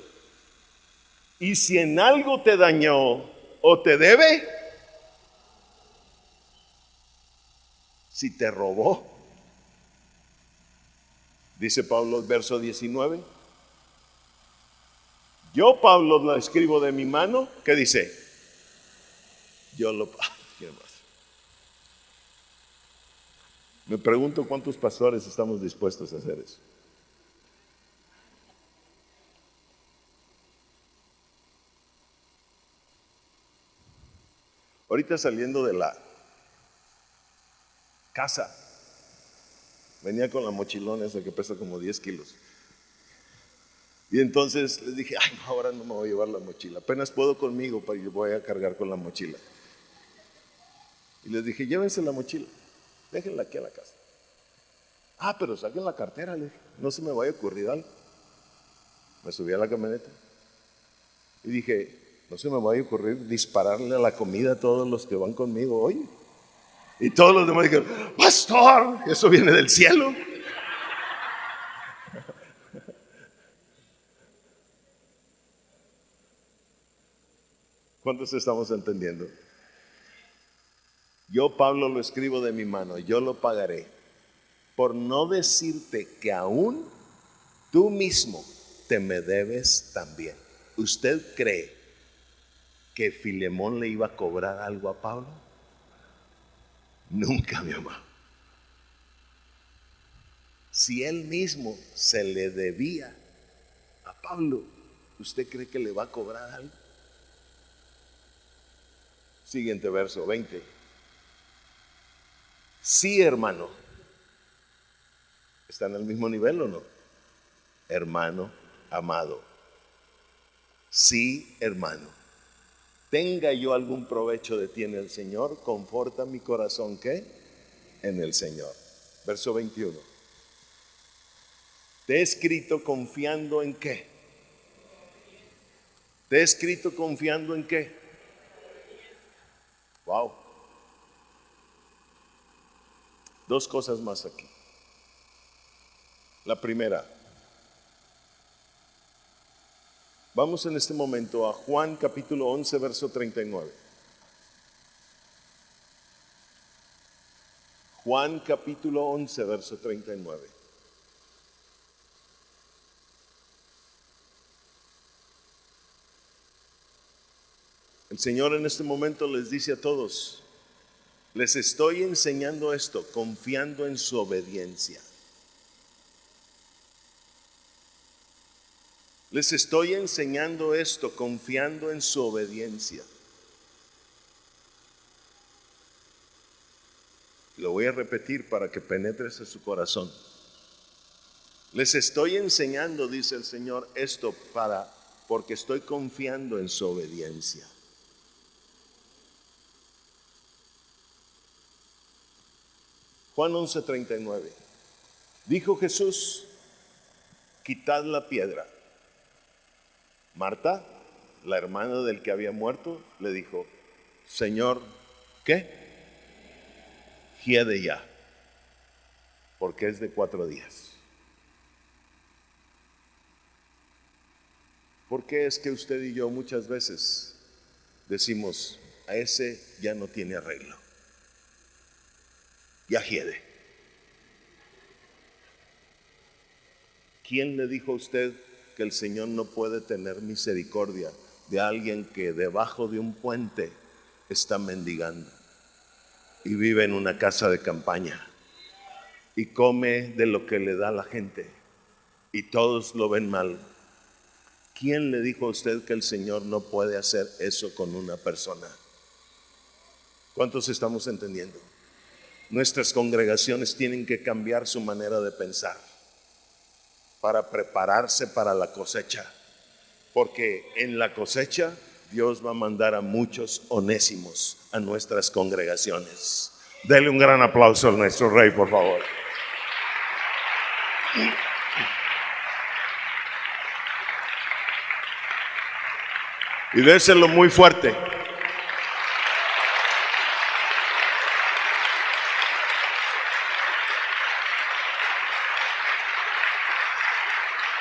S2: Y si en algo te dañó o te debe, si te robó, dice Pablo, verso 19. Yo, Pablo, lo escribo de mi mano. ¿Qué dice? Yo lo... Me pregunto cuántos pastores estamos dispuestos a hacer eso. Ahorita saliendo de la casa, venía con la mochilona esa que pesa como 10 kilos. Y entonces les dije: ay, no, ahora no me voy a llevar la mochila. Apenas puedo conmigo, para yo voy a cargar con la mochila. Y les dije: llévense la mochila, déjenla aquí a la casa. Ah, pero saquen la cartera, les dije, no se me vaya a ocurrir algo. Me subí a la camioneta y dije: no se me vaya a ocurrir dispararle a la comida a todos los que van conmigo hoy. Y todos los demás dijeron: pastor, eso viene del cielo. ¿Cuántos estamos entendiendo? Yo, Pablo, lo escribo de mi mano, yo lo pagaré, por no decirte que aún tú mismo te me debes también. ¿Usted cree que Filemón le iba a cobrar algo a Pablo? Nunca, mi amado. Si él mismo se le debía a Pablo, ¿usted cree que le va a cobrar algo? Siguiente verso, 20. Sí, hermano. ¿Están al mismo nivel o no? Hermano amado. Sí, hermano. Tenga yo algún provecho de ti en el Señor, conforta mi corazón, ¿qué? En el Señor. Verso 21. Te he escrito confiando en qué. Te he escrito confiando en qué. Wow. Dos cosas más aquí. La primera, Vamos en este momento a Juan capítulo 11, verso 39. Juan capítulo 11, verso 39. El Señor en este momento les dice a todos, les estoy enseñando esto confiando en su obediencia. Les estoy enseñando esto confiando en su obediencia. Lo voy a repetir para que penetres en su corazón. Les estoy enseñando, dice el Señor, esto porque estoy confiando en su obediencia. Juan 11:39. Dijo Jesús, quitad la piedra. Marta, la hermana del que había muerto, le dijo, Señor, ¿qué? Hiede ya, porque es de 4 días. ¿Por qué es que usted y yo muchas veces decimos, a ese ya no tiene arreglo? Ya hiede. ¿Quién le dijo a usted que el Señor no puede tener misericordia de alguien que debajo de un puente está mendigando y vive en una casa de campaña y come de lo que le da la gente y todos lo ven mal? ¿Quién le dijo a usted que el Señor no puede hacer eso con una persona? ¿Cuántos estamos entendiendo? Nuestras congregaciones tienen que cambiar su manera de pensar para prepararse para la cosecha, porque en la cosecha Dios va a mandar a muchos onésimos a nuestras congregaciones. Dele un gran aplauso a nuestro Rey, por favor. Y déselo muy fuerte.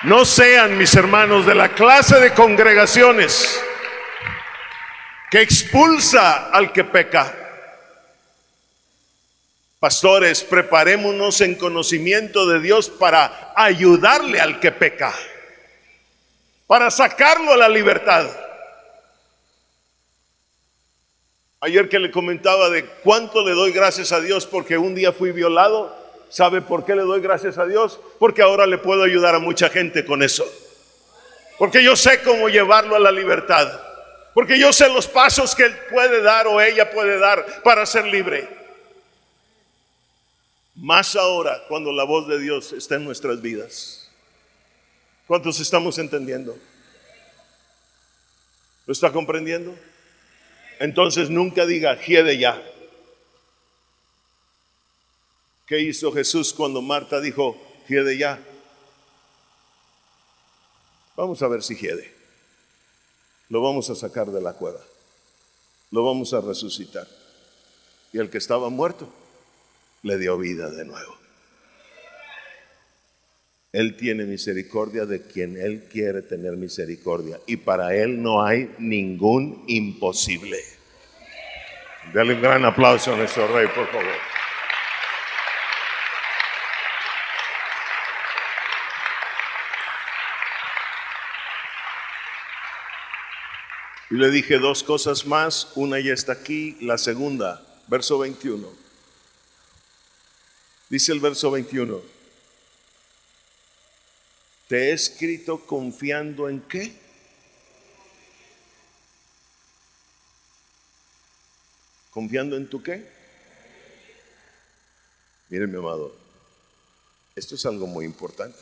S2: No sean, mis hermanos, de la clase de congregaciones que expulsa al que peca. Pastores, preparémonos en conocimiento de Dios para ayudarle al que peca, para sacarlo a la libertad. Ayer que le comentaba de cuánto le doy gracias a Dios porque un día fui violado. ¿Sabe por qué le doy gracias a Dios? Porque ahora le puedo ayudar a mucha gente con eso. Porque yo sé cómo llevarlo a la libertad. Porque yo sé los pasos que él puede dar o ella puede dar para ser libre. Más ahora cuando la voz de Dios está en nuestras vidas. ¿Cuántos estamos entendiendo? ¿Lo está comprendiendo? Entonces nunca diga, hiede ya. ¿Qué hizo Jesús cuando Marta dijo, hiede ya? Vamos a ver si hiede. Lo vamos a sacar de la cueva. Lo vamos a resucitar. Y el que estaba muerto, le dio vida de nuevo. Él tiene misericordia de quien Él quiere tener misericordia. Y para Él no hay ningún imposible. Dale un gran aplauso a nuestro Rey, por favor. Y le dije 2 cosas más, una ya está aquí, la segunda, verso 21. Dice el verso 21, te he escrito confiando en ¿qué? ¿Confiando en tu qué? Miren, mi amado, esto es algo muy importante.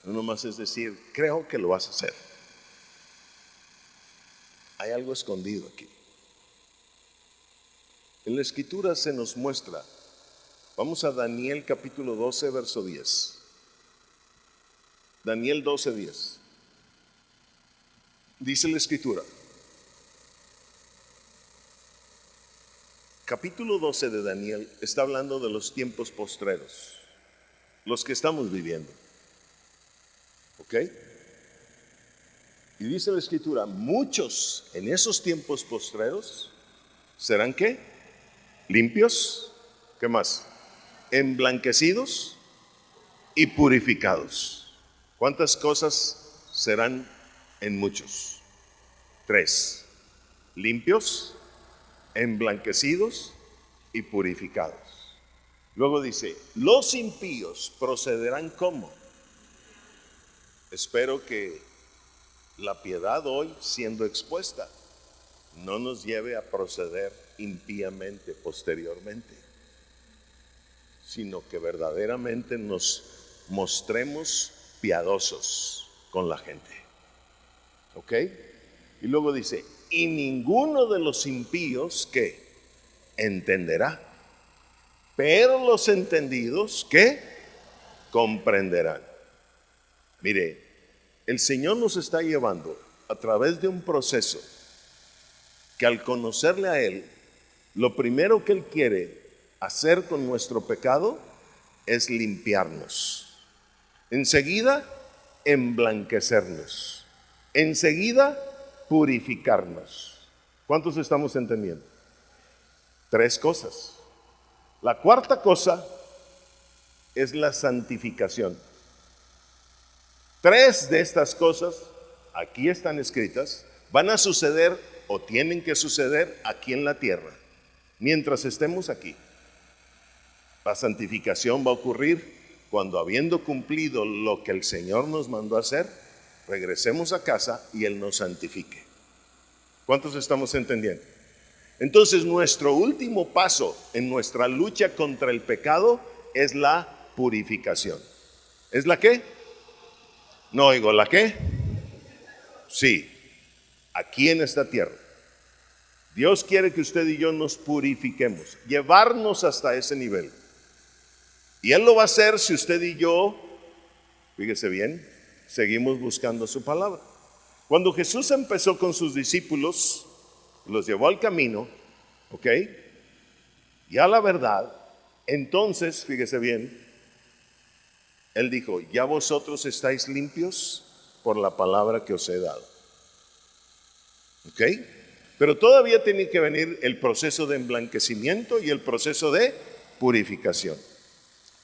S2: No nomás es decir, creo que lo vas a hacer. Hay algo escondido aquí. En la escritura se nos muestra. Vamos a Daniel capítulo 12, verso 10. Daniel 12, 10. Dice la escritura. Capítulo 12 de Daniel está hablando de los tiempos postreros, los que estamos viviendo. ¿Ok? ¿Ok? Y dice la Escritura, muchos en esos tiempos postreros serán ¿qué? Limpios, ¿qué más? Emblanquecidos y purificados. ¿Cuántas cosas serán en muchos? 3. Limpios, emblanquecidos y purificados. Luego dice, los impíos procederán ¿cómo? Espero que la piedad hoy siendo expuesta no nos lleve a proceder impíamente posteriormente, sino que verdaderamente nos mostremos piadosos con la gente. ¿Ok? Y luego dice, y ninguno de los impíos que entenderá, pero los entendidos que comprenderán. Mire, el Señor nos está llevando a través de un proceso que al conocerle a Él, lo primero que Él quiere hacer con nuestro pecado es limpiarnos. Enseguida, emblanquecernos. Enseguida, purificarnos. ¿Cuántos estamos entendiendo? 3 cosas. La cuarta cosa es la santificación. 3 de estas cosas, aquí están escritas, van a suceder o tienen que suceder aquí en la tierra, mientras estemos aquí. La santificación va a ocurrir cuando, habiendo cumplido lo que el Señor nos mandó a hacer, regresemos a casa y Él nos santifique. ¿Cuántos estamos entendiendo? Entonces, nuestro último paso en nuestra lucha contra el pecado es la purificación. ¿Es la qué? No oigo, ¿la qué? Sí, aquí en esta tierra. Dios quiere que usted y yo nos purifiquemos, llevarnos hasta ese nivel. Y Él lo va a hacer si usted y yo, fíjese bien, seguimos buscando su palabra. Cuando Jesús empezó con sus discípulos, los llevó al camino, ¿ok? Y a la verdad, entonces, fíjese bien, Él dijo, ya vosotros estáis limpios por la palabra que os he dado. ¿Ok? Pero todavía tiene que venir el proceso de emblanquecimiento y el proceso de purificación.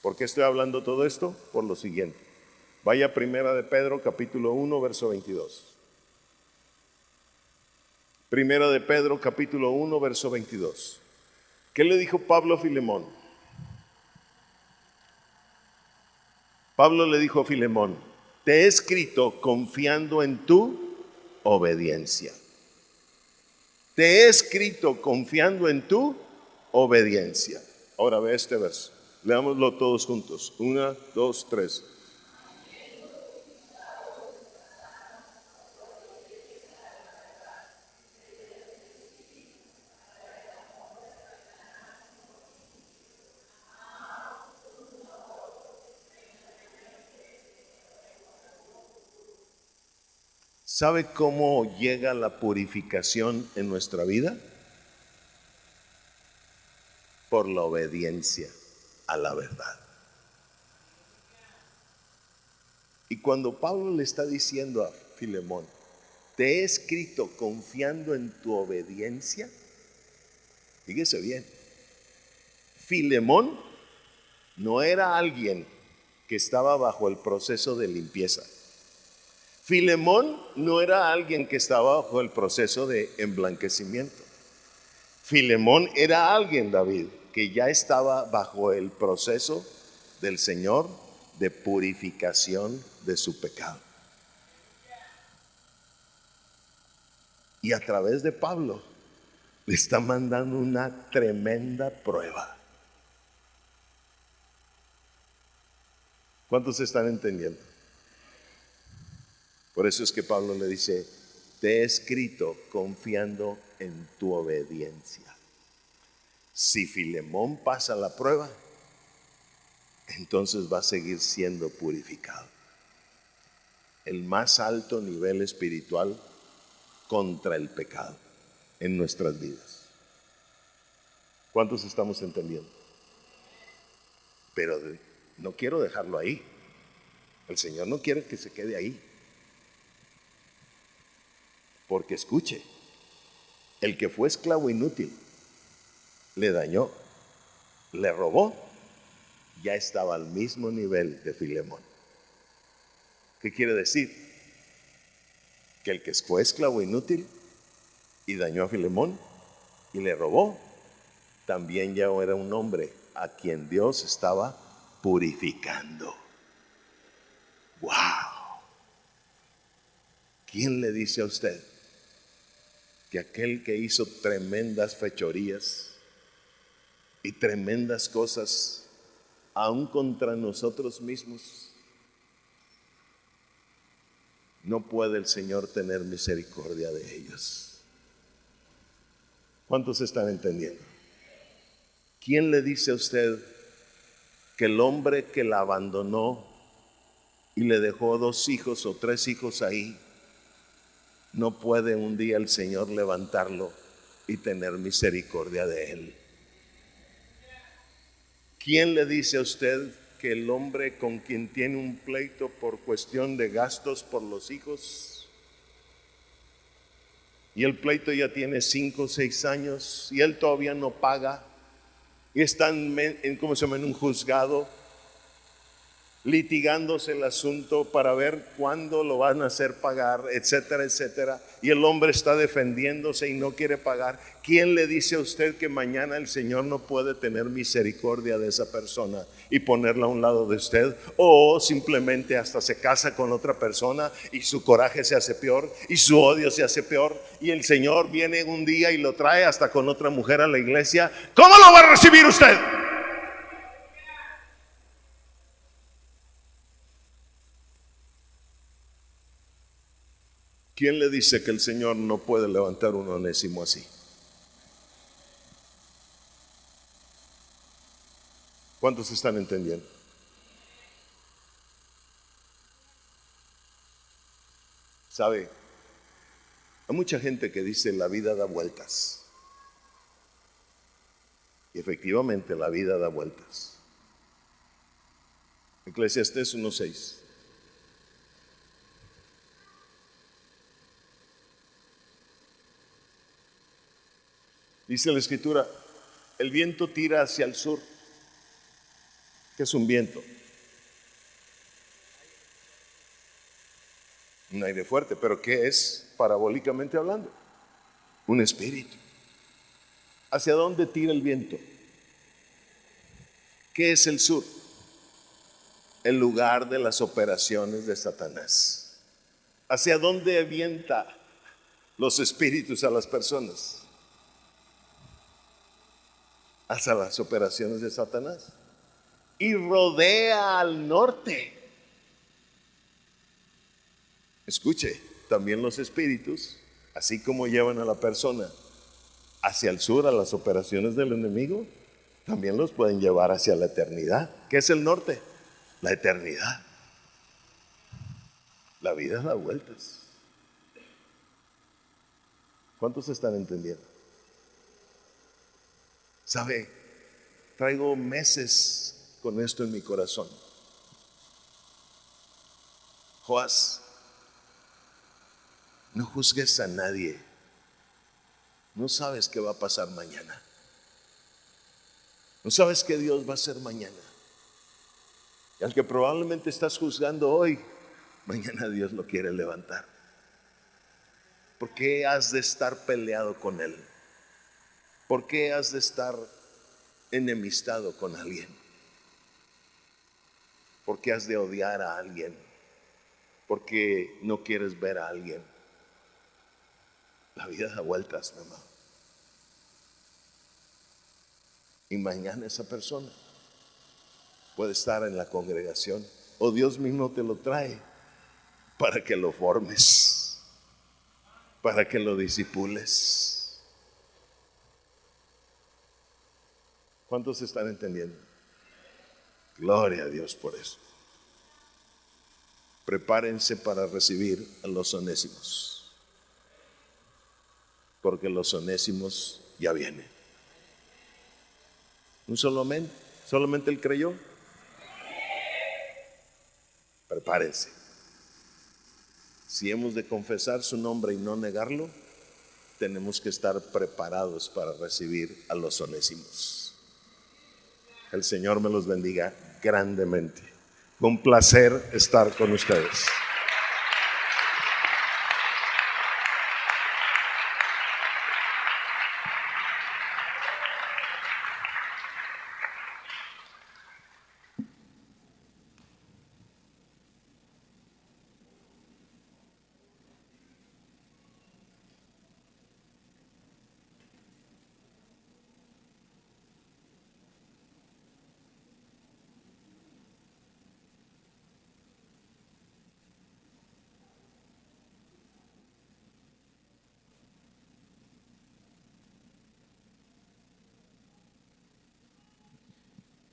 S2: ¿Por qué estoy hablando todo esto? Por lo siguiente. Vaya a Primera de Pedro, capítulo 1, verso 22. Primera de Pedro, capítulo 1, verso 22. ¿Qué le dijo Pablo a Filemón? Pablo le dijo a Filemón, te he escrito confiando en tu obediencia. Te he escrito confiando en tu obediencia. Ahora ve este verso. Leámoslo todos juntos. 1, 2, 3. ¿Sabe cómo llega la purificación en nuestra vida? Por la obediencia a la verdad. Y cuando Pablo le está diciendo a Filemón, te he escrito confiando en tu obediencia, fíjese bien, Filemón no era alguien que estaba bajo el proceso de limpieza. Filemón no era alguien que estaba bajo el proceso de emblanquecimiento. Filemón era alguien, David, que ya estaba bajo el proceso del Señor de purificación de su pecado. Y a través de Pablo le está mandando una tremenda prueba. ¿Cuántos están entendiendo? Por eso es que Pablo le dice, te he escrito confiando en tu obediencia. Si Filemón pasa la prueba, entonces va a seguir siendo purificado. El más alto nivel espiritual contra el pecado en nuestras vidas. ¿Cuántos estamos entendiendo? Pero no quiero dejarlo ahí. El Señor no quiere que se quede ahí. Porque escuche, el que fue esclavo inútil, le dañó, le robó, ya estaba al mismo nivel de Filemón. ¿Qué quiere decir? Que el que fue esclavo inútil y dañó a Filemón y le robó, también ya era un hombre a quien Dios estaba purificando. ¡Wow! ¿Quién le dice a usted que aquel que hizo tremendas fechorías y tremendas cosas, aún contra nosotros mismos, no puede el Señor tener misericordia de ellos? ¿Cuántos están entendiendo? ¿Quién le dice a usted que el hombre que la abandonó y le dejó 2 hijos o 3 hijos ahí, no puede un día el Señor levantarlo y tener misericordia de él? ¿Quién le dice a usted que el hombre con quien tiene un pleito por cuestión de gastos por los hijos, y el pleito ya tiene 5 o 6 años y él todavía no paga, y están en un juzgado litigándose el asunto para ver cuándo lo van a hacer pagar, etcétera, etcétera, y el hombre está defendiéndose y no quiere pagar? ¿Quién le dice a usted que mañana el Señor no puede tener misericordia de esa persona y ponerla a un lado de usted? O simplemente hasta se casa con otra persona y su coraje se hace peor y su odio se hace peor, y el Señor viene un día y lo trae hasta con otra mujer a la iglesia. ¿Cómo lo va a recibir usted? ¿Quién le dice que el Señor no puede levantar un Onésimo así? ¿Cuántos están entendiendo? ¿Sabe? Hay mucha gente que dice la vida da vueltas. Y efectivamente la vida da vueltas. Eclesiastés 1:6. Dice la Escritura, el viento tira hacia el sur. ¿Qué es un viento? Un aire fuerte, pero ¿qué es parabólicamente hablando? Un espíritu. ¿Hacia dónde tira el viento? ¿Qué es el sur? El lugar de las operaciones de Satanás. ¿Hacia dónde avienta los espíritus a las personas? Hacia las operaciones de Satanás. Y rodea al norte. Escuche, también los espíritus, así como llevan a la persona hacia el sur a las operaciones del enemigo, también los pueden llevar hacia la eternidad. ¿Qué es el norte? La eternidad. La vida da vueltas. ¿Cuántos están entendiendo? ¿Sabe? Traigo meses con esto en mi corazón. Joás, no juzgues a nadie. No sabes qué va a pasar mañana. No sabes qué Dios va a hacer mañana. Y al que probablemente estás juzgando hoy, mañana Dios lo quiere levantar. ¿Por qué has de estar peleado con Él? ¿Por qué has de estar enemistado con alguien? ¿Por qué has de odiar a alguien? ¿Por qué no quieres ver a alguien? La vida da vueltas, mi amado. Y mañana esa persona puede estar en la congregación, o Dios mismo te lo trae para que lo formes, para que lo disipules. ¿Cuántos están entendiendo? Gloria a Dios por eso. Prepárense para recibir a los onésimos, porque los onésimos ya vienen. Un solo amén. ¿Solamente él creyó? prepárese. Si hemos de confesar su nombre y no negarlo, tenemos que estar preparados para recibir a los onésimos. El Señor me los bendiga grandemente. Fue un placer estar con ustedes.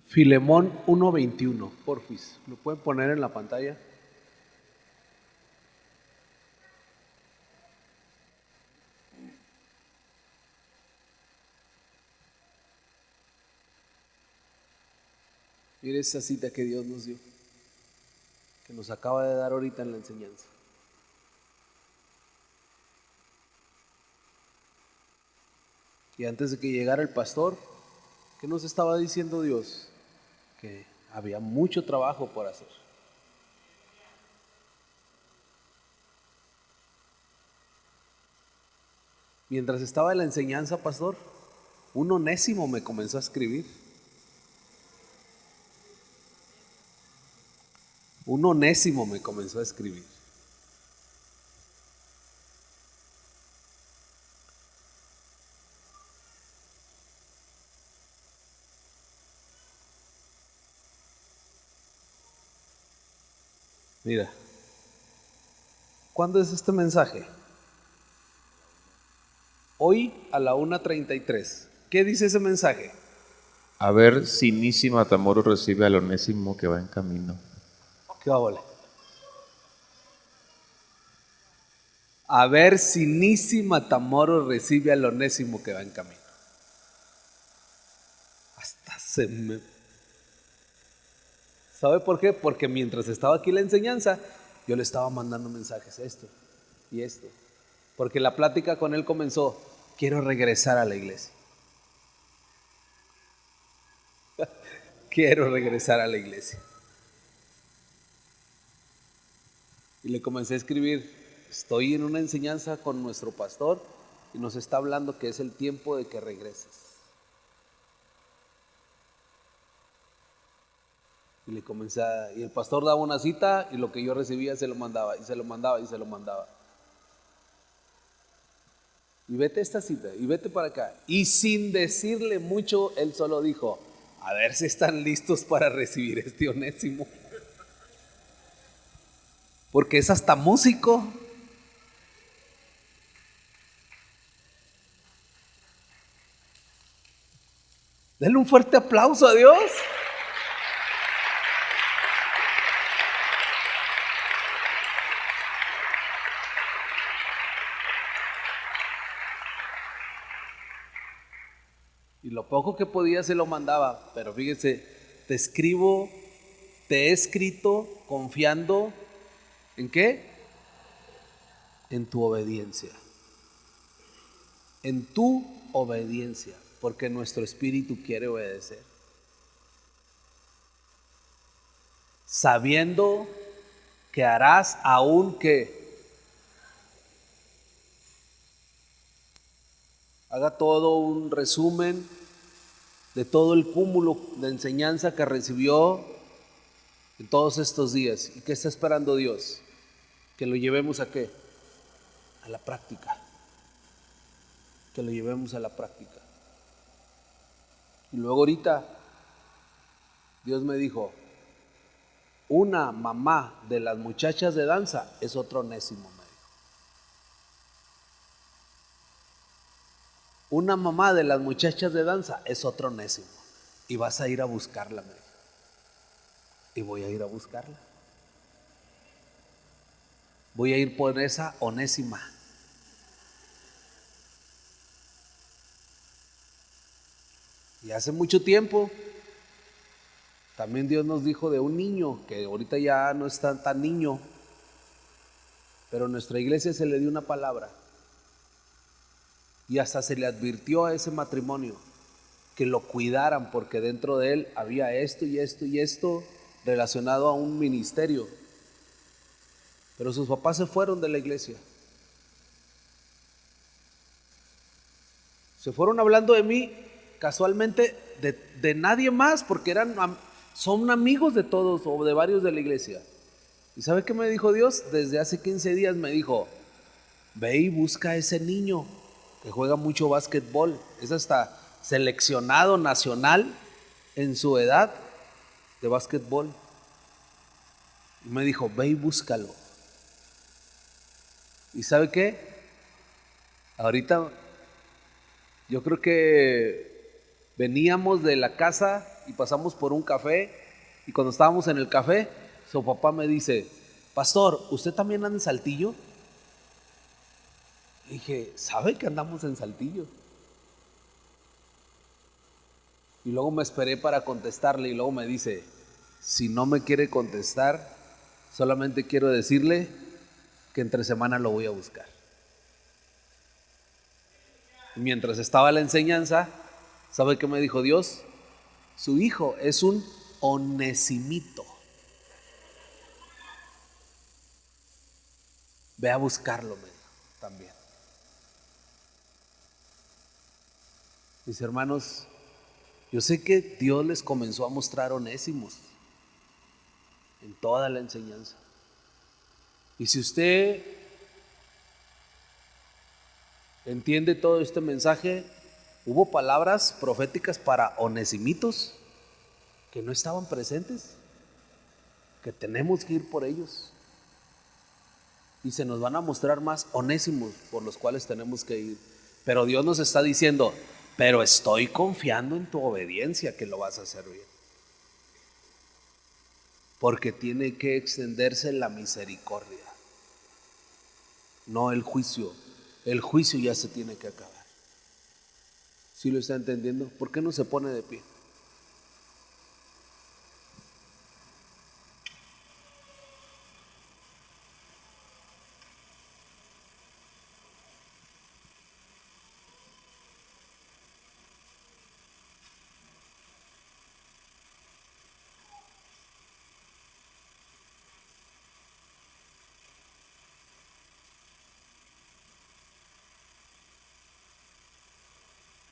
S1: Filemón 1:21, porfis. ¿Lo pueden poner en la pantalla? Mire esa cita que Dios nos dio, que nos acaba de dar ahorita en la enseñanza. Y antes de que llegara el pastor, ¿qué nos estaba diciendo Dios? Que había mucho trabajo por hacer. Mientras estaba en la enseñanza, pastor, un onésimo me comenzó a escribir. Un onésimo me comenzó a escribir. Mira, ¿cuándo es este mensaje? Hoy a la 1:33. ¿Qué dice ese mensaje?
S4: A ver si Nisi Matamoros recibe al onésimo que va en camino.
S1: ¿Qué óvole? A ver si Nisi Matamoros recibe al onésimo que va en camino. Hasta se me... ¿Sabe por qué? Porque mientras estaba aquí la enseñanza, yo le estaba mandando mensajes, esto y esto. Porque la plática con él comenzó, quiero regresar a la iglesia. Quiero regresar a la iglesia. Y le comencé a escribir, estoy en una enseñanza con nuestro pastor y nos está hablando que es el tiempo de que regreses. Y le comencé y el pastor daba una cita y lo que yo recibía se lo mandaba y se lo mandaba y se lo mandaba. Y vete a esta cita y vete para acá. Y sin decirle mucho, él solo dijo, a ver si están listos para recibir este onésimo. Porque es hasta músico. Denle un fuerte aplauso a Dios. Y lo poco que podía se lo mandaba. Pero fíjese, te he escrito confiando ¿en qué? En tu obediencia. En tu obediencia. Porque nuestro espíritu quiere obedecer. Sabiendo que harás aún que haga todo un resumen de todo el cúmulo de enseñanza que recibió en todos estos días. ¿Y qué está esperando Dios? Que lo llevemos a qué? A la práctica. Que lo llevemos a la práctica. Y luego ahorita Dios me dijo, una mamá de las muchachas de danza es otro onésimo, me dijo. Una mamá de las muchachas de danza es otro onésimo. Y vas a ir a buscarla, me dijo. Y voy a ir a buscarla. Voy a ir por esa onésima. Y hace mucho tiempo También Dios nos dijo de un niño, que ahorita ya no es tan niño, pero en nuestra iglesia se le dio una palabra y hasta se le advirtió a ese matrimonio que lo cuidaran, porque dentro de él había esto y esto y esto relacionado a un ministerio. Pero sus papás se fueron de la iglesia. Se fueron hablando de mí casualmente de nadie más, porque son amigos de todos o de varios de la iglesia. ¿Y sabe qué me dijo Dios? Desde hace 15 días me dijo: ve y busca a ese niño que juega mucho básquetbol, es hasta seleccionado nacional en su edad de básquetbol. Y me dijo: ve y búscalo. ¿Y sabe qué? Ahorita yo creo que veníamos de la casa y pasamos por un café, y cuando estábamos en el café, su papá me dice: pastor, ¿usted también anda en Saltillo? Y dije: ¿sabe que andamos en Saltillo? Y luego me esperé para contestarle, y luego me dice: si no me quiere contestar, solamente quiero decirle que entre semana lo voy a buscar. Y mientras estaba la enseñanza, ¿sabe qué me dijo Dios? Su hijo es un onesimito. Ve a buscarlo, me dijo también. Mis hermanos, yo sé que Dios les comenzó a mostrar onésimos en toda la enseñanza. Y si usted entiende todo este mensaje, hubo palabras proféticas para onesimitos que no estaban presentes, que tenemos que ir por ellos. Y se nos van a mostrar más onésimos por los cuales tenemos que ir. Pero Dios nos está diciendo: pero estoy confiando en tu obediencia, que lo vas a hacer bien. Porque tiene que extenderse la misericordia, no el juicio. El juicio ya se tiene que acabar. ¿Sí lo está entendiendo? ¿Por qué no se pone de pie?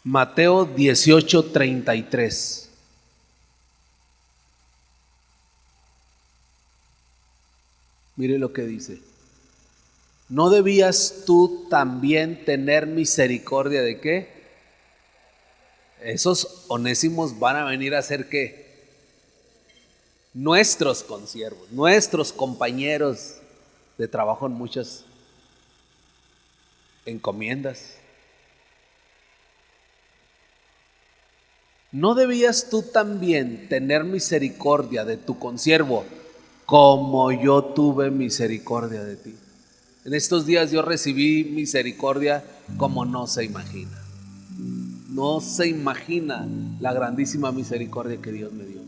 S1: Mateo 18:33. Mire lo que dice: ¿no debías tú también tener misericordia de qué? Esos onésimos van a venir a ser ¿qué? Nuestros consiervos, nuestros compañeros de trabajo en muchas encomiendas. ¿No debías tú también tener misericordia de tu consiervo, como yo tuve misericordia de ti? En estos días yo recibí misericordia como no se imagina. No se imagina la grandísima misericordia que Dios me dio.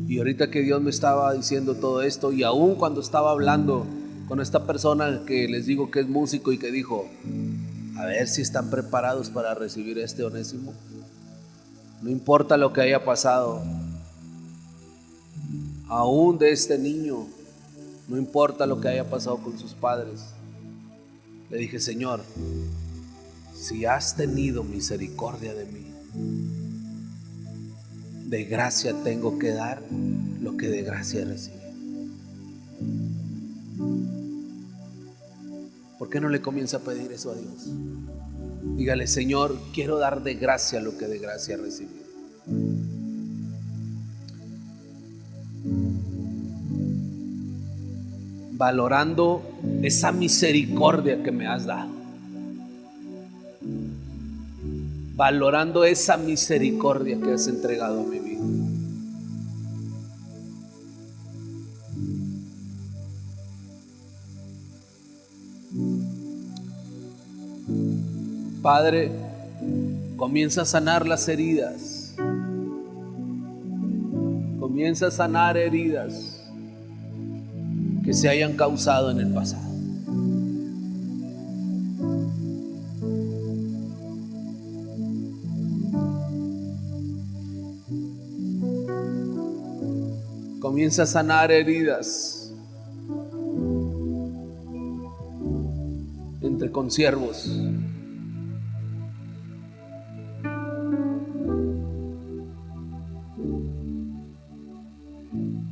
S1: Y ahorita que Dios me estaba diciendo todo esto, y aún cuando estaba hablando con esta persona que les digo que es músico y que dijo: a ver si están preparados para recibir este Onésimo. No importa lo que haya pasado, aún de este niño, no importa lo que haya pasado con sus padres. Le dije: Señor, si has tenido misericordia de mí, de gracia tengo que dar lo que de gracia recibí. ¿Por qué no le comienza a pedir eso a Dios? Dígale: Señor, quiero dar de gracia lo que de gracia recibí. Valorando esa misericordia que me has dado, valorando esa misericordia que has entregado a mi vida. Padre, Comienza a sanar las heridas. Comienza a sanar heridas que se hayan causado en el pasado. Comienza a sanar heridas entre consiervos.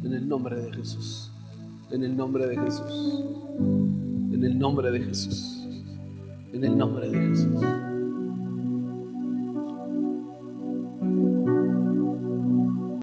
S1: En el nombre de Jesús. En el nombre de Jesús. En el nombre de Jesús. En el nombre de Jesús.